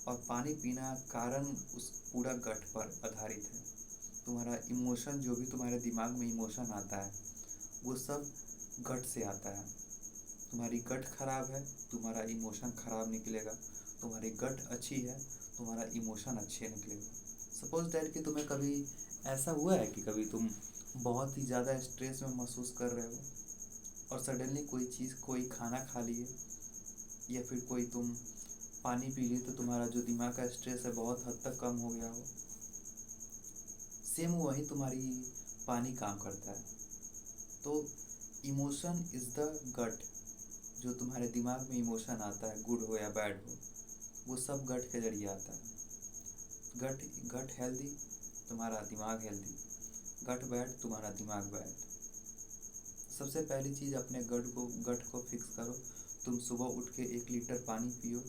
और पानी पीना कारण उस पूरा गट पर आधारित है। तुम्हारा इमोशन, जो भी तुम्हारे दिमाग में इमोशन आता है, वो सब गट से आता है। तुम्हारी गट खराब है, तुम्हारा इमोशन खराब निकलेगा। तुम्हारी गट अच्छी है, तुम्हारा इमोशन अच्छे निकलेगा। सपोज दैट कि तुम्हें कभी ऐसा हुआ है कि कभी तुम बहुत ही ज़्यादा स्ट्रेस में महसूस कर रहे हो, और सडनली कोई खाना खा लिए, या फिर कोई तुम पानी पी लिए, तो तुम्हारा जो दिमाग का स्ट्रेस है बहुत हद तक कम हो गया हो। सेम वही तुम्हारी पानी काम करता है। तो इमोशन इज़ द गट। जो तुम्हारे दिमाग में इमोशन आता है, गुड हो या बैड हो, वो सब गट के जरिए आता है। गट हेल्दी, तुम्हारा दिमाग हेल्दी। गट बैड, तुम्हारा दिमाग बैड। सबसे पहली चीज़, अपने गट को फिक्स करो। तुम सुबह उठ के 1 लीटर पानी पियो,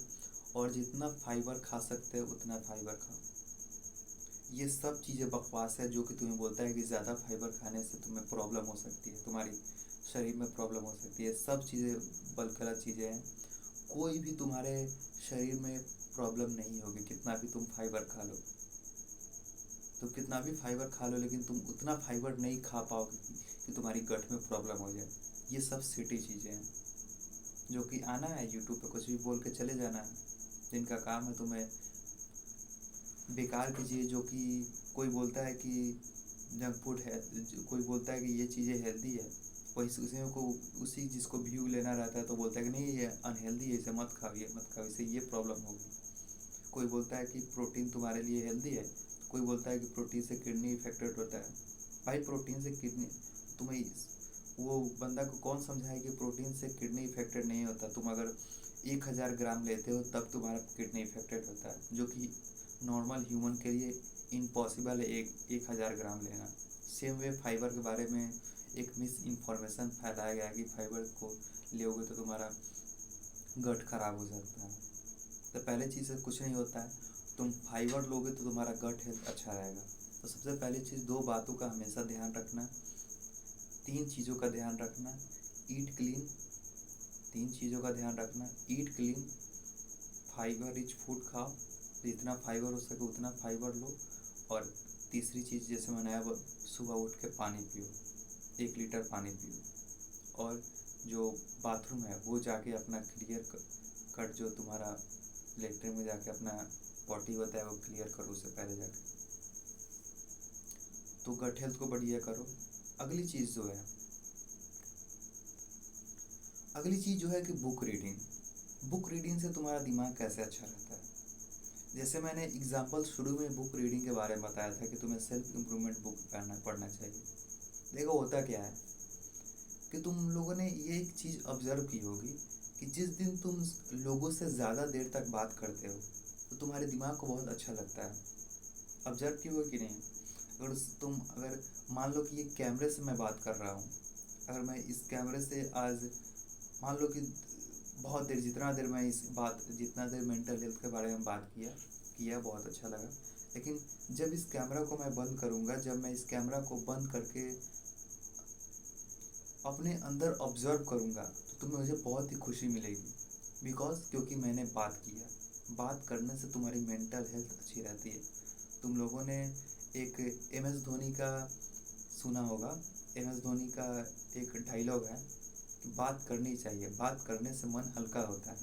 और जितना फाइबर खा सकते हो उतना फाइबर खाओ। ये सब चीज़ें बकवास है, जो कि तुम्हें बोलता है कि ज़्यादा फाइबर खाने से तुम्हें प्रॉब्लम हो सकती है, तुम्हारी शरीर में प्रॉब्लम हो सकती है। सब चीज़ें गलत चीज़ें हैं। कोई भी तुम्हारे शरीर में प्रॉब्लम नहीं होगी, कितना भी तुम फाइबर खा लो। तो कितना भी फाइबर खा लो, लेकिन तुम उतना फाइबर नहीं खा पाओगे कि तुम्हारी गट में प्रॉब्लम हो जाए। ये सब सिटी चीज़ें हैं, जो कि आना है यूट्यूब पे कुछ भी बोल के चले जाना है, जिनका काम है तुम्हें बेकार की चीज़, जो कि कोई बोलता है कि जंक फूड है, कोई बोलता है कि ये चीज़ें हेल्दी है, वही उसी को उसी जिसको व्यू लेना रहता है, तो बोलता है कि नहीं ये अनहेल्दी है, इसे मत खाओ, इससे ये प्रॉब्लम होगी। कोई बोलता है कि प्रोटीन तुम्हारे लिए हेल्दी है, कोई बोलता है कि प्रोटीन से किडनी इफेक्टेड होता है। भाई प्रोटीन से किडनी, तुम्हें वो बंदा को कौन समझाए कि प्रोटीन से किडनी इफेक्टेड नहीं होता। तुम अगर 1000 ग्राम लेते हो तब तुम्हारा किडनी इफेक्टेड होता है, जो कि नॉर्मल ह्यूमन के लिए इम्पॉसिबल है 1000 ग्राम लेना। सेम वे फाइबर के बारे में एक मिस इन्फॉर्मेशन फैलाया गया कि फाइबर को लोगे तो तुम्हारा गट खराब हो सकता है। तो पहले चीज़ से कुछ नहीं होता है, तुम फाइबर लोगे तो तुम्हारा गट हेल्थ अच्छा रहेगा। तो सबसे पहली चीज़, 2 बातों का हमेशा ध्यान रखना, 3 चीज़ों का ध्यान रखना। ईट क्लीन, 3 चीज़ों का ध्यान रखना। ईट क्लीन, फाइबर रिच फूड खाओ, जितना फाइबर हो सके उतना फाइबर लो। और तीसरी चीज़, जैसे मैंने अब सुबह उठ के पानी पियो, 1 लीटर पानी पियो। और जो बाथरूम है वो जाके अपना क्लियर कट, जो तुम्हारा लेटरिन में जाके अपना पॉटी होता है वो क्लियर करो उससे पहले जाके। तो गट हेल्थ को बढ़िया करो। अगली चीज़ जो है कि बुक रीडिंग से तुम्हारा दिमाग कैसे अच्छा रहता है। जैसे मैंने एग्जाम्पल शुरू में बुक रीडिंग के बारे में बताया था कि तुम्हें सेल्फ इम्प्रूवमेंट बुक पढ़ना चाहिए। देखो होता क्या है कि तुम लोगों ने ये एक चीज़ ऑब्जर्व की होगी कि जिस दिन तुम लोगों से ज़्यादा देर तक बात करते हो, तो तुम्हारे दिमाग को बहुत अच्छा लगता है। ऑब्जर्व की हो कि नहीं। अगर मान लो कि ये कैमरे से मैं बात कर रहा हूँ, अगर मैं इस कैमरे से आज मान लो कि बहुत देर, जितना देर मेंटल हेल्थ के बारे में बात किया बहुत अच्छा लगा। लेकिन जब इस कैमरा को मैं बंद करूँगा, जब मैं इस कैमरा को बंद करके अपने अंदर ऑब्जर्व करूँगा तो तुम्हें मुझे बहुत ही खुशी मिलेगी। क्योंकि मैंने बात किया। बात करने से तुम्हारी मेंटल हेल्थ अच्छी रहती है। तुम लोगों ने एक एम एस धोनी का सुना होगा। एम एस धोनी का एक डायलॉग है कि बात करनी चाहिए, बात करने से मन हल्का होता है।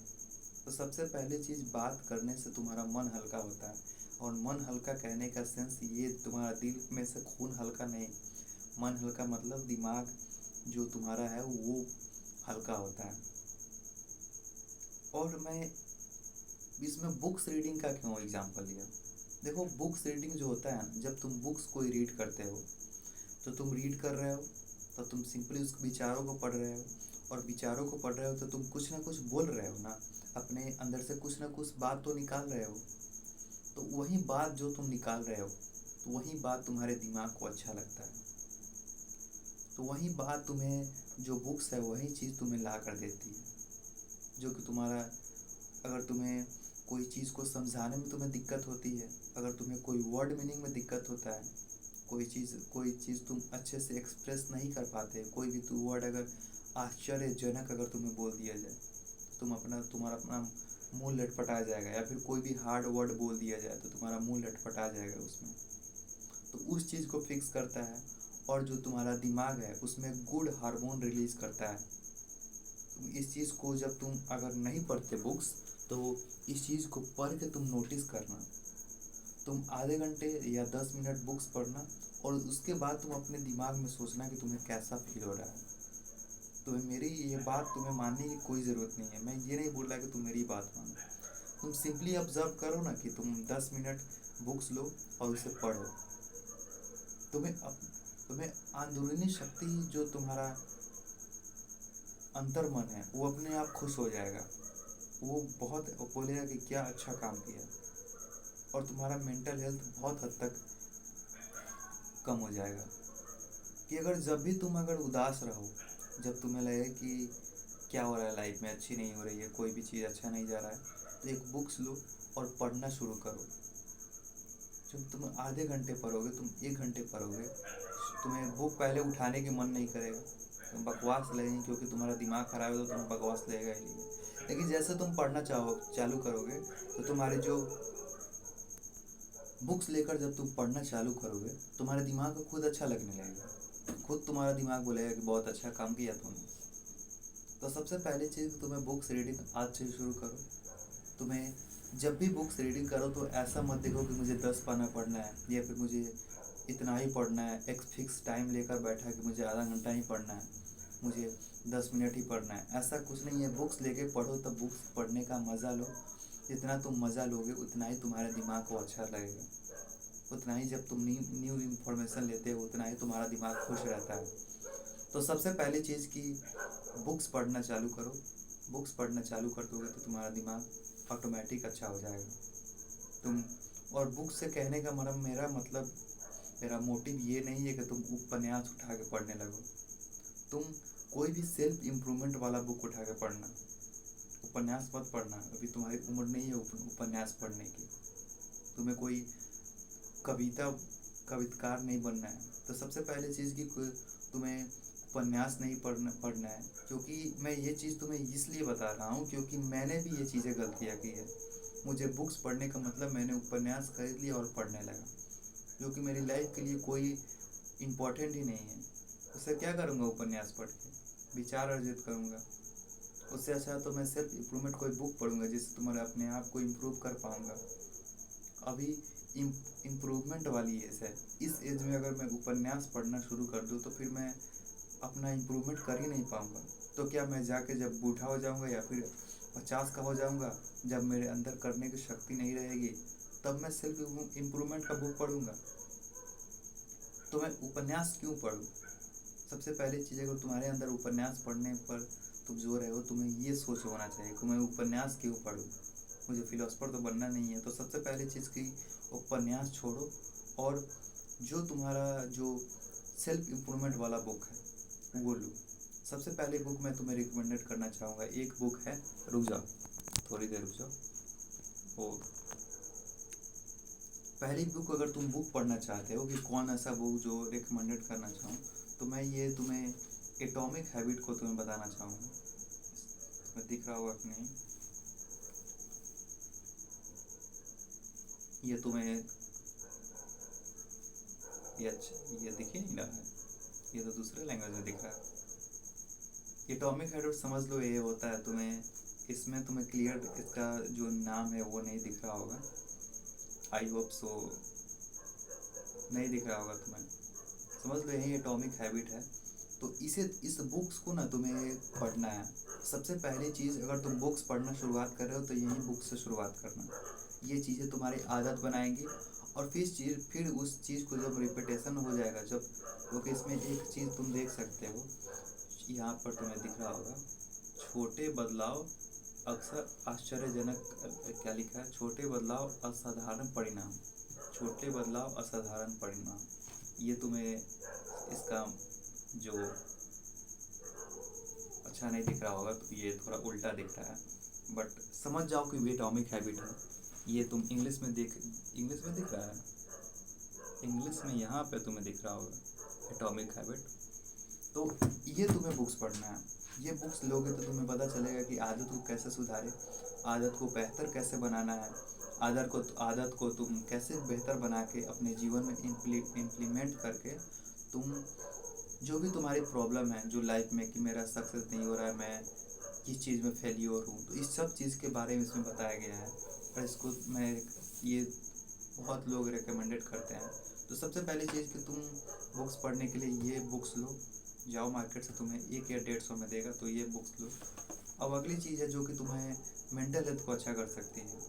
तो सबसे पहली चीज़, बात करने से तुम्हारा मन हल्का होता है। और मन हल्का कहने का सेंस ये, तुम्हारा दिल में से खून हल्का नहीं, मन हल्का मतलब दिमाग जो तुम्हारा है वो हल्का होता है। और मैं इसमें बुक्स रीडिंग का क्यों एग्जांपल लिया? देखो, बुक्स रीडिंग जो होता है, जब तुम बुक्स कोई रीड करते हो तो तुम रीड कर रहे हो तो तुम सिंपली उस विचारों को पढ़ रहे हो। और विचारों को पढ़ रहे हो तो तुम कुछ ना कुछ बोल रहे हो ना, अपने अंदर से कुछ ना कुछ बात तो निकाल रहे हो। तो वही बात जो तुम निकाल रहे हो, तो वही बात तुम्हारे दिमाग को अच्छा लगता है। तो वही बात तुम्हें, जो बुक्स है वही चीज़ तुम्हें ला कर देती है। जो कि तुम्हारा, अगर तुम्हें कोई चीज़ को समझाने में तुम्हें दिक्कत होती है, अगर तुम्हें कोई वर्ड मीनिंग में दिक्कत होता है, कोई चीज़ तुम अच्छे से एक्सप्रेस नहीं कर पाते, कोई भी तू वर्ड अगर आश्चर्यजनक अगर तुम्हें बोल दिया जाए, तुम्हारा अपना मुंह लटपटा जाएगा। या फिर कोई भी हार्ड वर्ड बोल दिया जाए तो तुम्हारा मुंह लटपटा जाएगा उसमें। तो उस चीज़ को फिक्स करता है। और जो तुम्हारा दिमाग है उसमें गुड हार्मोन रिलीज करता है। इस चीज़ को जब तुम अगर नहीं पढ़ते बुक्स, तो इस चीज़ को पढ़ के तुम नोटिस करना। तुम आधे घंटे या 10 मिनट बुक्स पढ़ना, और उसके बाद तुम अपने दिमाग में सोचना कि तुम्हें कैसा फील हो रहा है। तो मेरी ये बात तुम्हें मानने की कोई ज़रूरत नहीं है। मैं ये नहीं बोल रहा कि तुम मेरी बात मानो। तुम सिंपली ऑब्जर्व करो ना कि तुम 10 मिनट बुक्स लो और उसे पढ़ो। तुम्हें अंदरूनी शक्ति, जो तुम्हारा अंतर्मन है, वो अपने आप खुश हो जाएगा। वो बहुत बोलेगा कि क्या अच्छा काम किया। और तुम्हारा मेंटल हेल्थ बहुत हद तक कम हो जाएगा। कि अगर जब भी तुम अगर उदास रहो, जब तुम्हें लगे कि क्या हो रहा है लाइफ में, अच्छी नहीं हो रही है, कोई भी चीज़ अच्छा नहीं जा रहा है, तो एक बुक्स लो और पढ़ना शुरू करो। जब तुम आधे घंटे पढ़ोगे, तुम 1 घंटे पढ़ोगे, तुम्हें बुक पहले उठाने की मन नहीं करेगा, तुम बकवास लगेगी, क्योंकि तुम्हारा दिमाग खराब है तो तुम्हें बकवास लगेगा ही नहीं। लेकिन जैसे तुम पढ़ना चालू करोगे, तो तुम्हारे जो बुक्स लेकर जब तुम पढ़ना चालू करोगे, तुम्हारे दिमाग को खुद अच्छा लगने लगेगा। खुद तुम्हारा दिमाग बोलेगा कि बहुत अच्छा काम किया तुमने। तो सबसे पहली चीज़, तुम्हें बुक्स रीडिंग आज से शुरू करो। तुम्हें जब भी बुक्स रीडिंग करो तो ऐसा मत देखो कि मुझे 10 पन्ना पढ़ना है, या फिर मुझे इतना ही पढ़ना है, एक फिक्स टाइम लेकर बैठा कि मुझे आधा घंटा ही पढ़ना है, मुझे 10 मिनट ही पढ़ना है। ऐसा कुछ नहीं है। बुक्स लेके पढ़ो, तो बुक्स पढ़ने का मज़ा लो। जितना तुम मज़ा लोगे उतना ही तुम्हारे दिमाग को अच्छा लगेगा। उतना ही जब तुम न्यू इन्फॉर्मेशन लेते हो, उतना ही तुम्हारा दिमाग खुश रहता है। तो सबसे पहली चीज़ कि बुक्स पढ़ना चालू करो। बुक्स पढ़ना चालू कर दोगे तो तुम्हारा दिमाग ऑटोमेटिक अच्छा हो जाएगा। तुम, और बुक्स से कहने का मेरा मतलब, मेरा मोटिव ये नहीं है कि तुम उपन्यास उठा के पढ़ने लगो। तुम कोई भी सेल्फ इम्प्रूवमेंट वाला बुक उठा के पढ़ना। उपन्यास मत पढ़ना, अभी तुम्हारी उम्र नहीं है उपन्यास पढ़ने की। तुम्हें कोई कवितकार नहीं बनना है। तो सबसे पहले चीज़ कि तुम्हें उपन्यास नहीं पढ़ना है। क्योंकि मैं ये चीज़ तुम्हें इसलिए बता रहा हूँ क्योंकि मैंने भी ये चीज़ें गलतियाँ की है। मुझे बुक्स पढ़ने का मतलब, मैंने उपन्यास खरीद लिया और पढ़ने लगा, जो कि मेरी लाइफ के लिए कोई इम्पोर्टेंट ही नहीं है। उससे क्या करूँगा उपन्यास पढ़ के? विचार अर्जित करूँगा। उससे अच्छा तो मैं सेल्फ इम्प्रूवमेंट कोई बुक पढ़ूँगा, जिससे तुम्हारे अपने आप को इम्प्रूव कर पाऊँगा। अभी इम्प्रूवमेंट वाली एज है। इस एज में अगर मैं उपन्यास पढ़ना शुरू कर दूँ तो फिर मैं अपना इम्प्रूवमेंट कर ही नहीं पाऊँगा। तो क्या मैं जाके जब बूढ़ा हो जाऊँगा या फिर 50 का हो जाऊँगा, जब मेरे अंदर करने की शक्ति नहीं रहेगी, तब मैं सेल्फ इम्प्रूवमेंट का बुक पढ़ूँगा? तो मैं उपन्यास क्यों पढूँ? सबसे पहली चीज़, अगर तुम्हारे अंदर उपन्यास पढ़ने पर तुम जोर है हो, तुम्हें ये सोच होना चाहिए कि मैं उपन्यास क्यों पढूँ, मुझे फिलोसफर तो बनना नहीं है। तो सबसे पहली चीज़ कि उपन्यास छोड़ो, और जो तुम्हारा जो सेल्फ इम्प्रूवमेंट वाला बुक है वो लो। सबसे पहले बुक मैं तुम्हें रिकमेंडेड करना चाहूँगा, एक बुक है, रुक जाओ थोड़ी देर रुक जाओ। वो पहली बुक, अगर तुम बुक पढ़ना चाहते हो कि कौन ऐसा बुक जो रिकमेंडेड करना चाहूँ, तो मैं ये तुम्हें एटॉमिक हैबिट को तुम्हें बताना चाहूँगा। तुम्हें दिख रहा होगा कि नहीं, ये तुम्हें, ये अच्छा ये दिख ही नहीं रहा है, ये तो दूसरे लैंग्वेज में दिख रहा है। एटॉमिक हैबिट समझ लो ये होता है, तुम्हें इसमें तुम्हें क्लियर इसका जो नाम है वो नहीं दिख रहा होगा, आई होप सो नहीं दिख रहा होगा तुम्हें। समझ लो यही एटॉमिक हैबिट है। तो इसे, इस बुक्स को ना तुम्हें पढ़ना है। सबसे पहली चीज़, अगर तुम बुक्स पढ़ना शुरुआत कर रहे हो तो यही बुक से शुरुआत करना। ये चीज़ें तुम्हारी आदत बनाएंगी, और फिर उस चीज़ को जब रिपीटेशन हो जाएगा, जब, क्योंकि इसमें एक चीज़ तुम देख सकते हो, यहाँ पर तुम्हें दिख रहा होगा, छोटे बदलाव अक्सर आश्चर्यजनक, क्या लिखा है, छोटे बदलाव असाधारण परिणाम, छोटे बदलाव असाधारण परिणाम। ये तुम्हें इसका जो अच्छा नहीं दिख रहा होगा, तो ये थोड़ा उल्टा दिख रहा है, बट समझ जाओ कि ये एटॉमिक हैबिट है। ये तुम इंग्लिश में इंग्लिश में दिख रहा है, इंग्लिश में यहाँ पे तुम्हें दिख रहा होगा एटॉमिक हैबिट। तो ये तुम्हें बुक्स पढ़ना है। ये बुक्स लोगे तो तुम्हें पता चलेगा कि आदत को कैसे सुधारे, आदत को बेहतर कैसे बनाना है, आदत को तुम कैसे बेहतर बना के अपने जीवन में इम्प्लीमेंट करके तुम जो भी तुम्हारी प्रॉब्लम है जो लाइफ में, कि मेरा सक्सेस नहीं हो रहा है, मैं किस चीज़ में फेलियर हूँ, तो इस सब चीज़ के बारे में इसमें बताया गया है। और इसको मैं, ये बहुत लोग रिकमेंडेड करते हैं। तो सबसे पहली चीज़ कि तुम बुक्स पढ़ने के लिए ये बुक्स लो, जाओ मार्केट से, तुम्हें 1 या 150 में देगा, तो ये बुक्स लो। अब अगली चीज़ है जो कि तुम्हें मेंटल हेल्थ को अच्छा कर सकती है।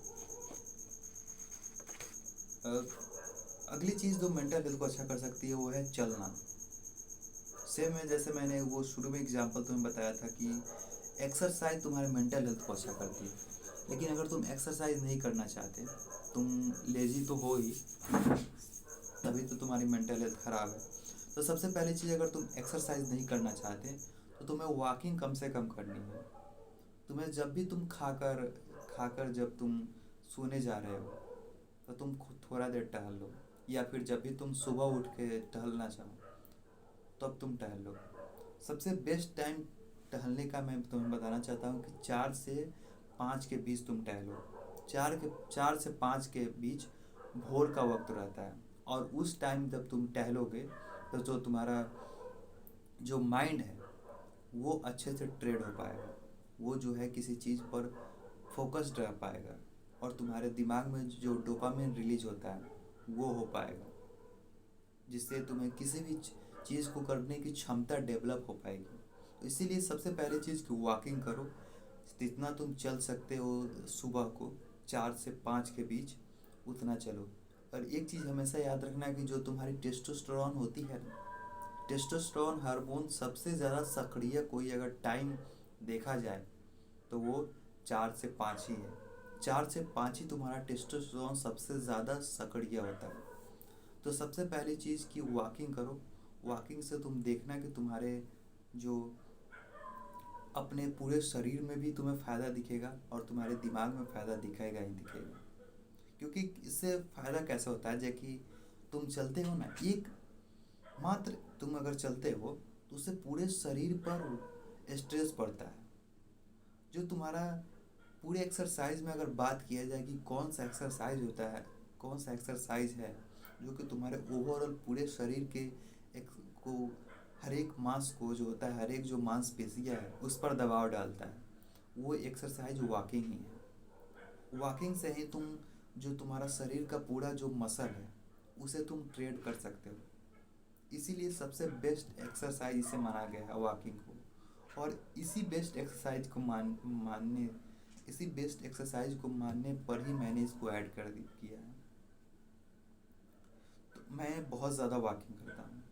अगली चीज़ जो मेंटल हेल्थ को अच्छा कर सकती है वो है चलना। सेम है, जैसे मैंने वो शुरू में एग्जांपल तुम्हें बताया था कि एक्सरसाइज तुम्हारे मेंटल हेल्थ को अच्छा करती है। लेकिन अगर तुम एक्सरसाइज नहीं करना चाहते, तुम लेजी तो हो ही, तभी तो तुम्हारी मेंटल हेल्थ ख़राब है। तो सबसे पहली चीज़, अगर तुम एक्सरसाइज नहीं करना चाहते तो तुम्हें वॉकिंग कम से कम करनी है। तुम्हें जब भी तुम खाकर खाकर जब तुम सोने जा रहे हो तो तुम खुद थोड़ा देर टहल लो, या फिर जब भी तुम सुबह उठ के टहलना चाहो तब तुम टहल लो। सबसे बेस्ट टाइम टहलने का मैं तुम्हें बताना चाहता हूँ कि 4 से 5 के बीच तुम टहलो। 4 से 5 के बीच भोर का वक्त रहता है, और उस टाइम जब तुम टहलोगे तो जो तुम्हारा जो माइंड है वो अच्छे से ट्रेड हो पाएगा, वो जो है किसी चीज़ पर फोकस्ड रह पाएगा, और तुम्हारे दिमाग में जो डोपामिन रिलीज होता है वो हो पाएगा, जिससे तुम्हें किसी भी चीज़ को करने की क्षमता डेवलप हो पाएगी। तो इसीलिए सबसे पहली चीज़ कि वॉकिंग करो, जितना तुम चल सकते हो सुबह को 4 से 5 के बीच उतना चलो। और एक चीज़ हमेशा याद रखना कि जो तुम्हारी टेस्टोस्टेरोन होती है, टेस्टोस्टेरोन हार्मोन सबसे ज़्यादा सक्रिय कोई अगर टाइम देखा जाए तो वो 4 से 5 ही है। 4 से 5 ही तुम्हारा टेस्टोस्टेरोन सबसे ज़्यादा सक्रिय होता है। तो सबसे पहली चीज़ कि वॉकिंग करो। वॉकिंग से तुम देखना कि तुम्हारे जो अपने पूरे शरीर में भी तुम्हें फ़ायदा दिखेगा, और तुम्हारे दिमाग में फ़ायदा दिखेगा ही दिखेगा। क्योंकि इससे फ़ायदा कैसे होता है, जैसे कि तुम चलते हो ना, एक मात्र तुम अगर चलते हो तो उससे पूरे शरीर पर स्ट्रेस पड़ता है। जो तुम्हारा पूरे एक्सरसाइज में अगर बात किया जाए कि कौन सा एक्सरसाइज होता है, कौन सा एक्सरसाइज है जो कि तुम्हारे ओवरऑल पूरे शरीर के एक को, हर एक मांस को जो होता है, हर एक जो मांसपेशियाँ है उस पर दबाव डालता है, वो एक्सरसाइज वॉकिंग ही है। वॉकिंग से ही तुम, जो तुम्हारा शरीर का पूरा जो मसल है उसे तुम ट्रेड कर सकते हो। इसीलिए सबसे बेस्ट एक्सरसाइज इसे माना गया है वॉकिंग को। और इसी बेस्ट एक्सरसाइज को मानने पर ही मैंने इसको ऐड किया है। तो मैं बहुत ज़्यादा वॉकिंग करता हूँ।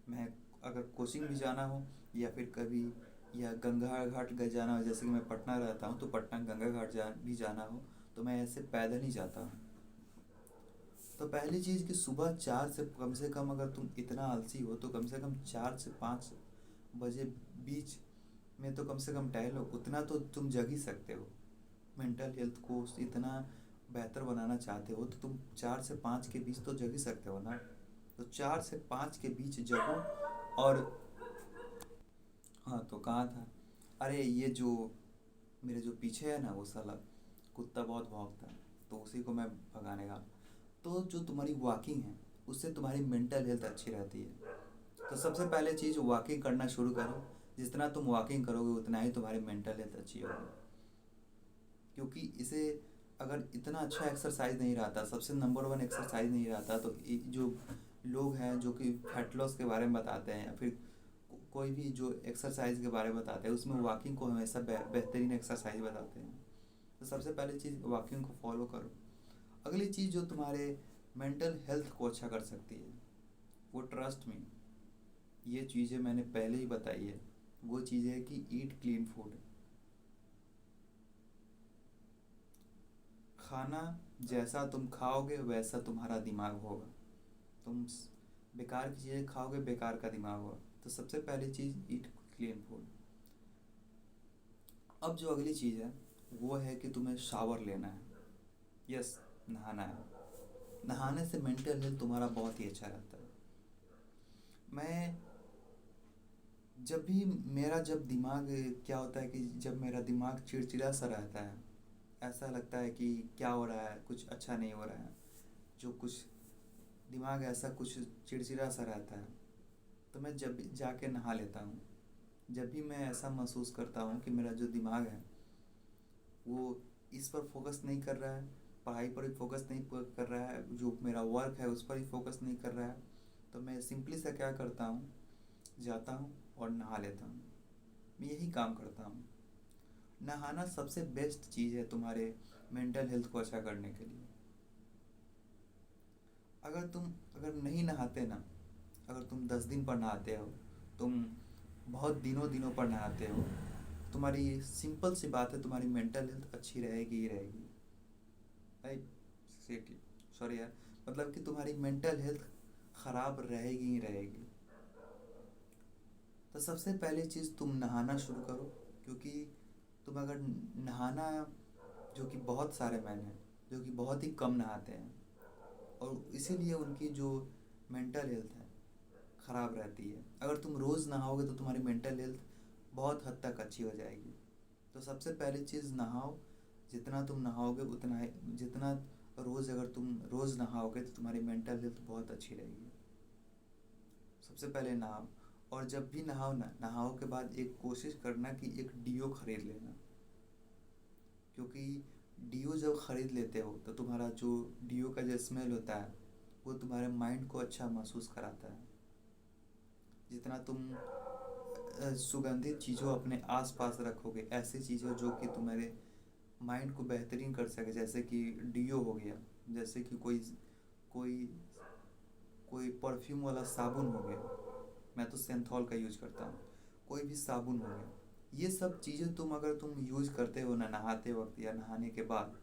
मैं अगर कोचिंग भी जाना हो, या फिर कभी या गंगा घाट जाना हो, जैसे कि मैं पटना रहता हूँ तो पटना गंगा घाट भी जाना हो तो मैं ऐसे पैदल ही जाता हूँ। तो पहली चीज़ कि सुबह 4 से कम अगर तुम इतना आलसी हो तो कम से कम 4 से 5 बजे बीच में तो कम से कम टहलो, उतना तो तुम जग ही सकते हो। मेंटल हेल्थ को इतना बेहतर बनाना चाहते हो तो तुम 4 से 5 के बीच तो जग ही सकते हो ना। तो 4 से 5 के बीच जगो, और हाँ तो कहाँ था? अरे ये जो मेरे जो पीछे है ना वो साला कुत्ता बहुत भौंकता है, तो उसी को मैं भगाने का। तो जो तुम्हारी वॉकिंग है उससे तुम्हारी मेंटल हेल्थ अच्छी रहती है। तो सबसे पहले चीज़ वॉकिंग करना शुरू करो। जितना तुम वॉकिंग करोगे उतना ही तुम्हारी मेंटल हेल्थ अच्छी होगी। क्योंकि इसे अगर इतना अच्छा एक्सरसाइज नहीं रहता, सबसे नंबर वन एक्सरसाइज नहीं रहता, तो जो लोग हैं जो कि फैट लॉस के बारे में बताते हैं या फिर कोई भी जो एक्सरसाइज के बारे में बताते हैं उसमें वॉकिंग को हमेशा बेहतरीन एक्सरसाइज बताते हैं। तो सबसे पहली चीज़ वॉकिंग को फॉलो करो। अगली चीज़ जो तुम्हारे मेंटल हेल्थ को अच्छा कर सकती है, वो ट्रस्ट में, ये चीज़ें मैंने पहले ही बताई है, वो चीज़ है कि ईट क्लीन फूड। खाना जैसा तुम खाओगे वैसा तुम्हारा दिमाग होगा। तुम बेकार की चीज़ें खाओगे, बेकार का दिमाग होगा। तो सबसे पहली चीज़ ईट क्लीन फूड। अब जो अगली चीज़ है वो है कि तुम्हें शावर लेना है। यस, नहाना है। नहाने से मेंटल हेल्थ तुम्हारा बहुत ही अच्छा रहता है। मैं जब भी मेरा जब दिमाग क्या होता है कि जब मेरा दिमाग चिड़चिड़ा सा रहता है, ऐसा लगता है कि क्या हो रहा है, कुछ अच्छा नहीं हो रहा है, जो कुछ दिमाग ऐसा कुछ चिड़चिड़ा सा रहता है, तो मैं जब भी जाके नहा लेता हूँ। जब भी मैं ऐसा महसूस करता हूँ कि मेरा जो दिमाग है वो इस पर फोकस नहीं कर रहा है, पढ़ाई पर भी फोकस नहीं कर रहा है, जो मेरा वर्क है उस पर ही फोकस नहीं कर रहा है, तो मैं सिंपली सा क्या करता हूँ, जाता हूँ और नहा लेता हूँ। मैं यही काम करता हूँ। नहाना सबसे बेस्ट चीज़ है तुम्हारे मेंटल हेल्थ को अच्छा करने के लिए। अगर नहीं नहाते ना, अगर तुम 10 दिन पर नहाते हो, तुम बहुत दिनों दिनों पर नहाते हो, तुम्हारी सिंपल सी बात है, तुम्हारी मेंटल हेल्थ अच्छी रहेगी ही रहेगी। राइट, सीरियसली, सॉरी यार, मतलब कि तुम्हारी मेंटल हेल्थ ख़राब रहेगी ही रहेगी। तो सबसे पहली चीज़ तुम नहाना शुरू करो। क्योंकि तुम अगर नहाना, जो कि बहुत सारे मैन हैं जो कि बहुत ही कम नहाते हैं, और इसीलिए उनकी जो मेंटल हेल्थ है ख़राब रहती है। अगर तुम रोज़ नहाओगे तो तुम्हारी मेंटल हेल्थ बहुत हद तक अच्छी हो जाएगी। तो सबसे पहली चीज़ नहाओ। जितना तुम नहाओगे उतना जितना रोज़ अगर तुम रोज़ नहाओगे तो तुम्हारी मेंटल हेल्थ बहुत अच्छी रहेगी। सबसे पहले नहाओ। और जब भी नहाओ ना, नहाओ के बाद एक कोशिश करना कि एक डीओ खरीद लेना। क्योंकि डीओ जब खरीद लेते हो तो तुम्हारा जो डीओ का जो स्मेल होता है वो तुम्हारे माइंड को अच्छा महसूस कराता है। जितना तुम सुगंधित चीज़ों अपने आसपास रखोगे, ऐसी चीज़ें जो कि तुम्हारे माइंड को बेहतरीन कर सके, जैसे कि डीओ हो गया, जैसे कि कोई कोई परफ्यूम वाला साबुन हो गया, मैं तो सेंथॉल का यूज करता हूँ, कोई भी साबुन हो गया, ये सब चीज़ें तुम अगर तुम यूज करते हो ना नहाते वक्त या नहाने के बाद,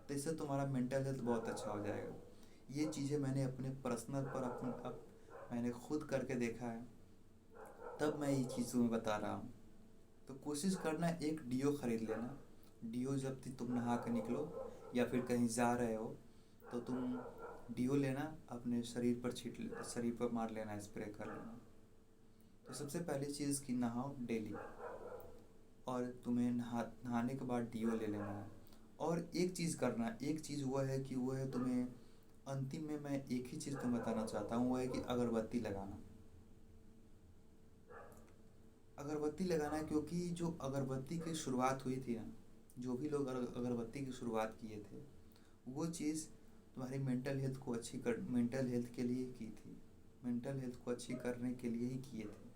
तो इससे तुम्हारा मेंटल हेल्थ बहुत अच्छा हो जाएगा। ये चीज़ें मैंने अपने पर्सनल पर मैंने खुद करके देखा है, तब मैं ये चीज़ तुम्हें बता रहा हूँ। तो कोशिश करना एक डीओ ख़रीद लेना। डीओ जब भी तुम नहा के निकलो या फिर कहीं जा रहे हो तो तुम डीओ लेना, अपने शरीर पर मार लेना, स्प्रे कर लेना। तो सबसे पहली चीज़ कि नहाओ डेली, और तुम्हें नहाने के बाद डीओ ले लेना है। और एक चीज़ करना, एक चीज़ वो है कि वो है तुम्हें अंतिम में मैं एक ही चीज़ तुम्हें बताना चाहता हूँ, वो है कि अगरबत्ती लगाना। अगरबत्ती लगाना है, क्योंकि जो अगरबत्ती की शुरुआत हुई थी ना, जो भी लोग अगरबत्ती की शुरुआत किए थे, वो चीज़ तुम्हारी मेंटल हेल्थ के लिए की थी, मेंटल हेल्थ को अच्छी करने के लिए ही किए थे।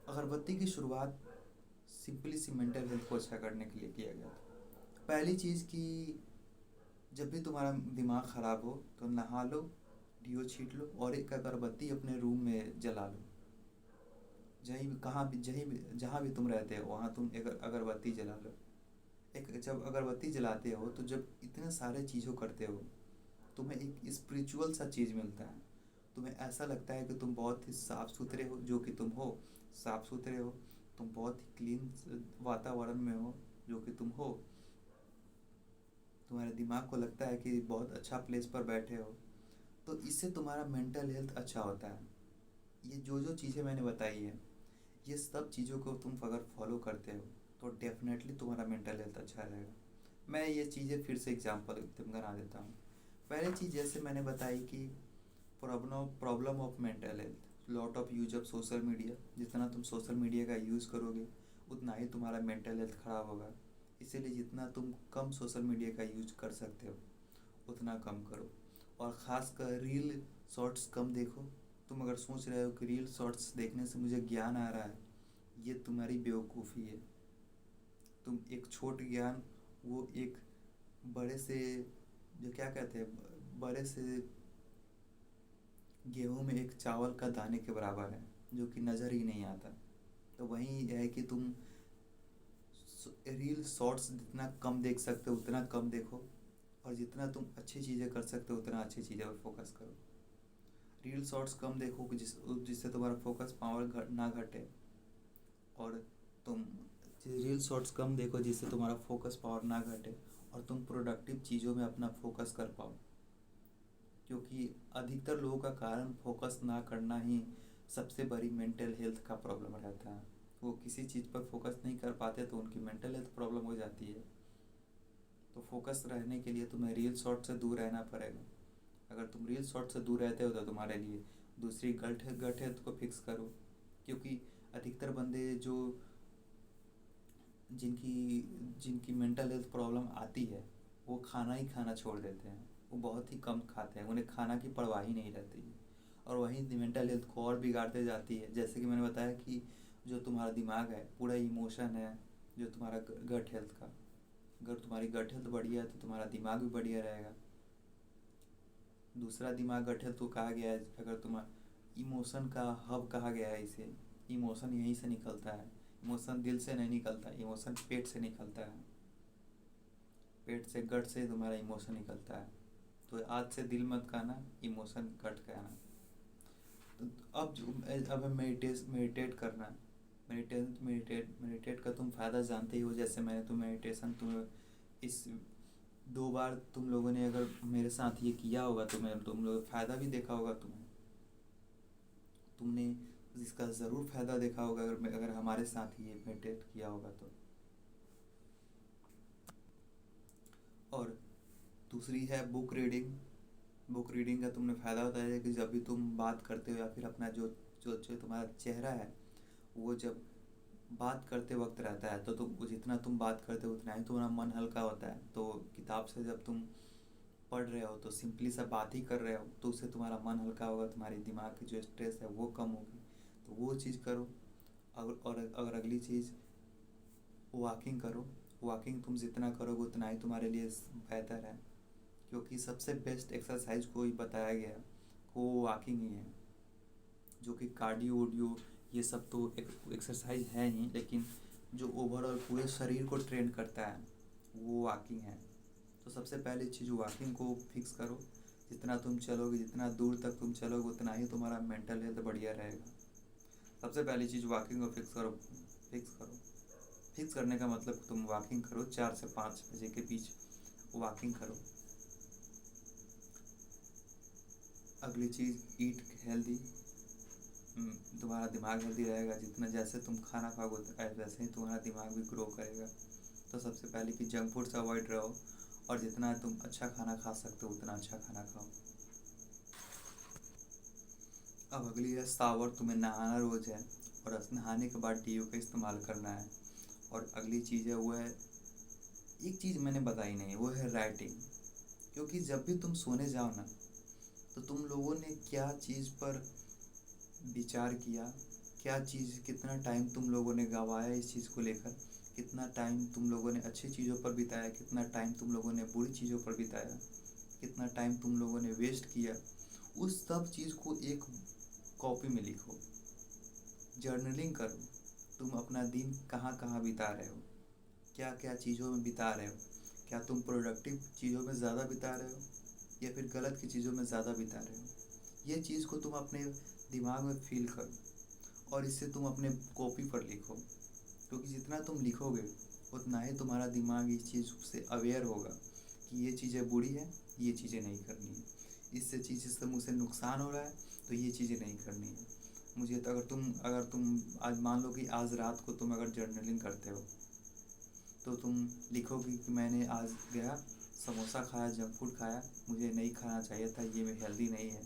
अगरबत्ती की शुरुआत सिंपली सी मेंटल हेल्थ को अच्छा करने के लिए किया गया था। पहली चीज़ कि जब भी तुम्हारा दिमाग ख़राब हो तो नहा लो, डीओ छीट लो और एक अगरबत्ती अपने रूम में जला लो। जहाँ भी तुम रहते हो वहाँ तुम एक अगरबत्ती जला लो। एक जब अगरबत्ती जलाते हो तो जब इतने सारे चीज़ों करते हो, तुम्हें एक स्पिरिचुअल सा चीज़ मिलता है। तुम्हें ऐसा लगता है कि तुम बहुत ही साफ़ सुथरे हो, जो कि तुम हो, साफ़ सुथरे हो, तुम बहुत ही क्लीन वातावरण में हो, जो कि तुम हो। तुम्हारे दिमाग को लगता है कि बहुत अच्छा प्लेस पर बैठे हो, तो इससे तुम्हारा मेंटल हेल्थ अच्छा होता है। ये जो जो चीज़ें मैंने बताई है, ये सब चीज़ों को तुम अगर फॉलो करते हो तो डेफिनेटली तुम्हारा मेंटल हेल्थ अच्छा रहेगा। मैं ये चीज़ें फिर से एग्जांपल तुम बना देता हूँ। पहली चीज़ जैसे मैंने बताई कि problem of mental health, lot of use of social media. जितना तुम सोशल मीडिया का यूज़ करोगे उतना ही तुम्हारा मेंटल हेल्थ ख़राब होगा। इसीलिए जितना तुम कम सोशल मीडिया का यूज कर सकते हो उतना कम करो। और ख़ासकर रील शॉर्ट्स कम देखो। तुम अगर सोच रहे हो कि रील शॉर्ट्स देखने से मुझे ज्ञान आ रहा है, ये तुम्हारी बेवकूफ़ी है। तुम एक छोट ज्ञान, वो एक बड़े से, जो क्या कहते हैं, बड़े से गेहूं में एक चावल का दाने के बराबर है, जो कि नज़र ही नहीं आता। तो वही है कि तुम रील शॉर्ट्स जितना कम देख सकते हो उतना कम देखो, और जितना तुम अच्छी चीज़ें कर सकते हो उतना अच्छी चीज़ों पर फोकस करो। रील शॉर्ट्स कम देखो कि जिससे तुम्हारा फोकस पावर ना घटे, और तुम रील शॉर्ट्स कम देखो जिससे तुम्हारा फोकस पावर ना घटे, और तुम प्रोडक्टिव चीज़ों में अपना फोकस कर पाओ। क्योंकि अधिकतर लोगों का कारण फोकस ना करना ही सबसे बड़ी मेंटल हेल्थ का प्रॉब्लम रहता है। वो किसी चीज़ पर फोकस नहीं कर पाते तो उनकी मेंटल हेल्थ प्रॉब्लम हो जाती है। तो फोकस रहने के लिए तुम्हें रील शॉर्ट से दूर रहना पड़ेगा। अगर तुम रील शॉर्ट से दूर रहते हो तो तुम्हारे लिए दूसरी गट हेल्थ को फिक्स करो। क्योंकि अधिकतर बंदे जो जिनकी जिनकी मेंटल हेल्थ प्रॉब्लम आती है वो खाना ही खाना छोड़ देते हैं। वो बहुत ही कम खाते हैं, उन्हें खाना की परवाह ही नहीं रहती है, और वहीं मेंटल हेल्थ को और बिगाड़ते जाती है। जैसे कि मैंने बताया कि जो तुम्हारा दिमाग है पूरा इमोशन है, जो तुम्हारा गट हेल्थ का, अगर तुम्हारी गट हेल्थ बढ़िया है तो तुम्हारा दिमाग भी बढ़िया रहेगा। दूसरा दिमाग गट हेल्थ को कहा गया है, अगर तुम्हारा इमोशन का हब कहा गया है इसे। इमोशन यहीं से निकलता है। इमोशन दिल से नहीं निकलता, इमोशन पेट से निकलता है। पेट से, गट से तुम्हारा इमोशन निकलता है। तो आज से दिल मत कहना, इमोशन गट कहना। तो अब मेडिटेट करना। मेडिटेट का तुम फ़ायदा जानते ही हो। जैसे मैंने तो मेडिटेशन तुम्हें इस 2 बार तुम लोगों ने अगर मेरे साथ ये किया होगा तो मैं तुम लोग फ़ायदा भी देखा होगा। तुमने इसका ज़रूर फ़ायदा देखा होगा अगर हमारे साथ ये मेडिटेट किया होगा तो। और दूसरी है बुक रीडिंग। बुक रीडिंग का तुमने फ़ायदा बताया कि जब भी तुम बात करते हो या फिर अपना जो जो जो तुम्हारा चेहरा है वो जब बात करते वक्त रहता है तो तुम जितना तुम बात करते हो उतना ही तुम्हारा मन हल्का होता है। तो किताब से जब तुम पढ़ रहे हो तो सिंपली सा बात ही कर रहे हो तो उससे तुम्हारा मन हल्का होगा, तुम्हारे दिमाग की जो स्ट्रेस है वो कम होगी। तो वो चीज़ करो। और अगर अगली चीज़, वॉकिंग करो। वॉकिंग तुम जितना करोगे उतना ही तुम्हारे लिए बेहतर है। क्योंकि सबसे बेस्ट एक्सरसाइज को ही बताया गया वो वॉकिंग ही है। जो कि कार्डियो वोडियो ये सब तो एक्सरसाइज है ही, लेकिन जो ओवरऑल पूरे शरीर को ट्रेन करता है वो वॉकिंग है। तो सबसे पहली चीज़ वॉकिंग को फिक्स करो। जितना तुम चलोगे, जितना दूर तक तुम चलोगे उतना ही तुम्हारा मेंटल हेल्थ बढ़िया रहेगा। सबसे पहली चीज़ वॉकिंग को फिक्स करो। फिक्स करो। फिक्स करने का मतलब तुम वॉकिंग करो, 4 से 5 बजे के बीच वॉकिंग करो। अगली चीज़, ईट हेल्दी। तुम्हारा दिमाग हेल्दी रहेगा। जितना जैसे तुम खाना खाओगे वैसे ही तुम्हारा दिमाग भी ग्रो करेगा। तो सबसे पहले कि जंक फूड से अवॉइड रहो, और जितना तुम अच्छा खाना खा सकते हो उतना अच्छा खाना खाओ। अब अगली है शावर। तुम्हें नहाना रोज़ है, और नहाने के बाद डीओ का इस्तेमाल करना है। और अगली चीज़ है वो है, एक चीज़ मैंने बताई नहीं, वो है राइटिंग। क्योंकि जब भी तुम सोने जाओ ना तो तुम लोगों ने क्या चीज़ पर विचार किया, क्या चीज़, कितना टाइम तुम लोगों ने गंवाया इस चीज़ को लेकर, कितना टाइम तुम लोगों ने अच्छी चीज़ों पर बिताया, कितना टाइम तुम लोगों ने बुरी चीज़ों पर बिताया, कितना टाइम तुम लोगों ने वेस्ट किया, उस सब चीज़ को एक कॉपी में लिखो। जर्नलिंग करो। तुम अपना दिन कहाँ कहाँ बिता रहे हो, क्या क्या चीज़ों में बिता रहे हो, क्या तुम प्रोडक्टिव चीज़ों में ज़्यादा बिता रहे हो या फिर गलत की चीज़ों में ज़्यादा बिता रहे हो। ये चीज़ को तुम अपने दिमाग में फील करो, और इससे तुम अपने कॉपी पर लिखो। क्योंकि जितना तुम लिखोगे उतना ही तुम्हारा दिमाग इस चीज़ से अवेयर होगा कि ये चीज़ें बुरी है, ये चीज़ें नहीं करनी है, इससे चीज़ से मुझसे नुकसान हो रहा है तो ये चीज़ें नहीं करनी है। मुझे तो अगर तुम आज मान लो कि आज रात को तुम अगर जर्नलिंग करते हो तो तुम लिखोगे कि मैंने आज गया समोसा खाया, जंक फूड खाया, मुझे नहीं खाना चाहिए था, ये मेरे हेल्दी नहीं है,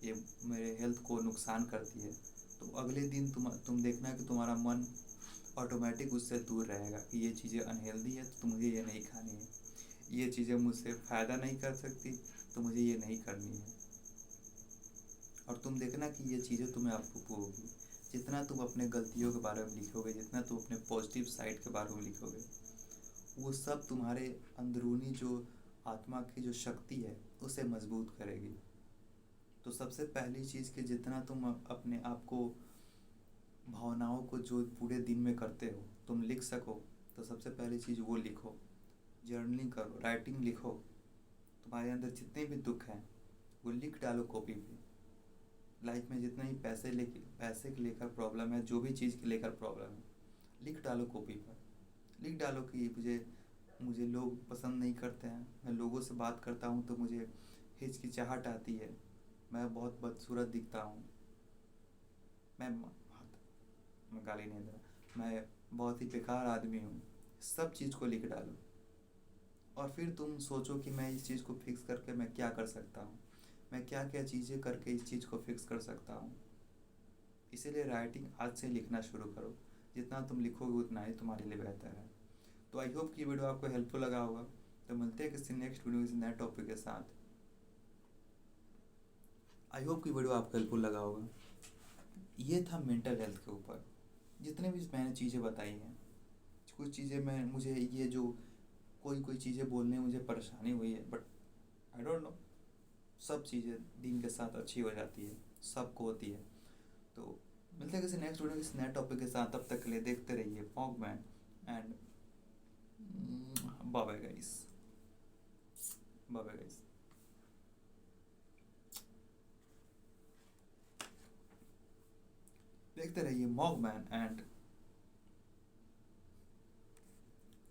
ये मेरे हेल्थ को नुकसान करती है। तो अगले दिन तुम देखना कि तुम्हारा मन ऑटोमेटिक उससे दूर रहेगा कि ये चीज़ें अनहेल्दी है तो मुझे ये नहीं खानी है, ये चीज़ें मुझसे फ़ायदा नहीं कर सकती तो मुझे ये नहीं करनी है। और तुम देखना कि ये चीज़ें तुम्हें अप्रूव होगी। जितना तुम अपने गलतियों के बारे में लिखोगे, जितना तुम अपने पॉजिटिव साइड के बारे में लिखोगे, वो सब तुम्हारे अंदरूनी जो आत्मा की जो शक्ति है उसे मजबूत करेगी। तो सबसे पहली चीज़ कि जितना तुम अपने आप को भावनाओं को जो पूरे दिन में करते हो तुम लिख सको, तो सबसे पहली चीज़ वो लिखो, जर्नलिंग करो, राइटिंग लिखो। तुम्हारे अंदर जितने भी दुख हैं वो लिख डालो कॉपी पे। लाइफ में जितने ही पैसे के लेकर प्रॉब्लम है, जो भी चीज़ के लेकर प्रॉब्लम है, लिख डालो कॉपी पर। लिख डालो कि मुझे मुझे लोग पसंद नहीं करते हैं, मैं लोगों से बात करता हूँ तो मुझे हिचकिचाहट आती है, मैं बहुत बदसूरत दिखता हूँ, मैं मैं गाली नहीं दे रहा, मैं बहुत ही बेकार आदमी हूँ। सब चीज़ को लिख डालो और फिर तुम सोचो कि मैं इस चीज़ को फिक्स करके मैं क्या कर सकता हूँ, मैं क्या क्या चीज़ें करके इस चीज़ को फिक्स कर सकता हूँ। इसीलिए राइटिंग आज से लिखना शुरू करो। जितना तुम लिखोगे उतना ही तुम्हारे लिए बेहतर है। तो आई होप कि वीडियो आपको हेल्पफुल लगा होगा। तो मिलते हैं किसी नेक्स्ट वीडियो किसी नए टॉपिक के साथ। आई होप कि वीडियो आपको हेल्पफुल लगा होगा। ये था मेंटल हेल्थ के ऊपर जितने भी मैंने चीज़ें बताई हैं। कुछ चीज़ें मैं मुझे ये जो कोई चीज़ें बोलने में मुझे परेशानी हुई है, बट आई डोंट नो, सब चीज़ें दिन के साथ अच्छी हो जाती है, सबको होती है। तो मिलते हैं किसी नेक्स्ट वीडियो किसी नए टॉपिक के साथ। तब तक के लिए देखते रहिए Mockman and bye bye guys, bye bye guys. देखते रहिए मॉगमैन एंड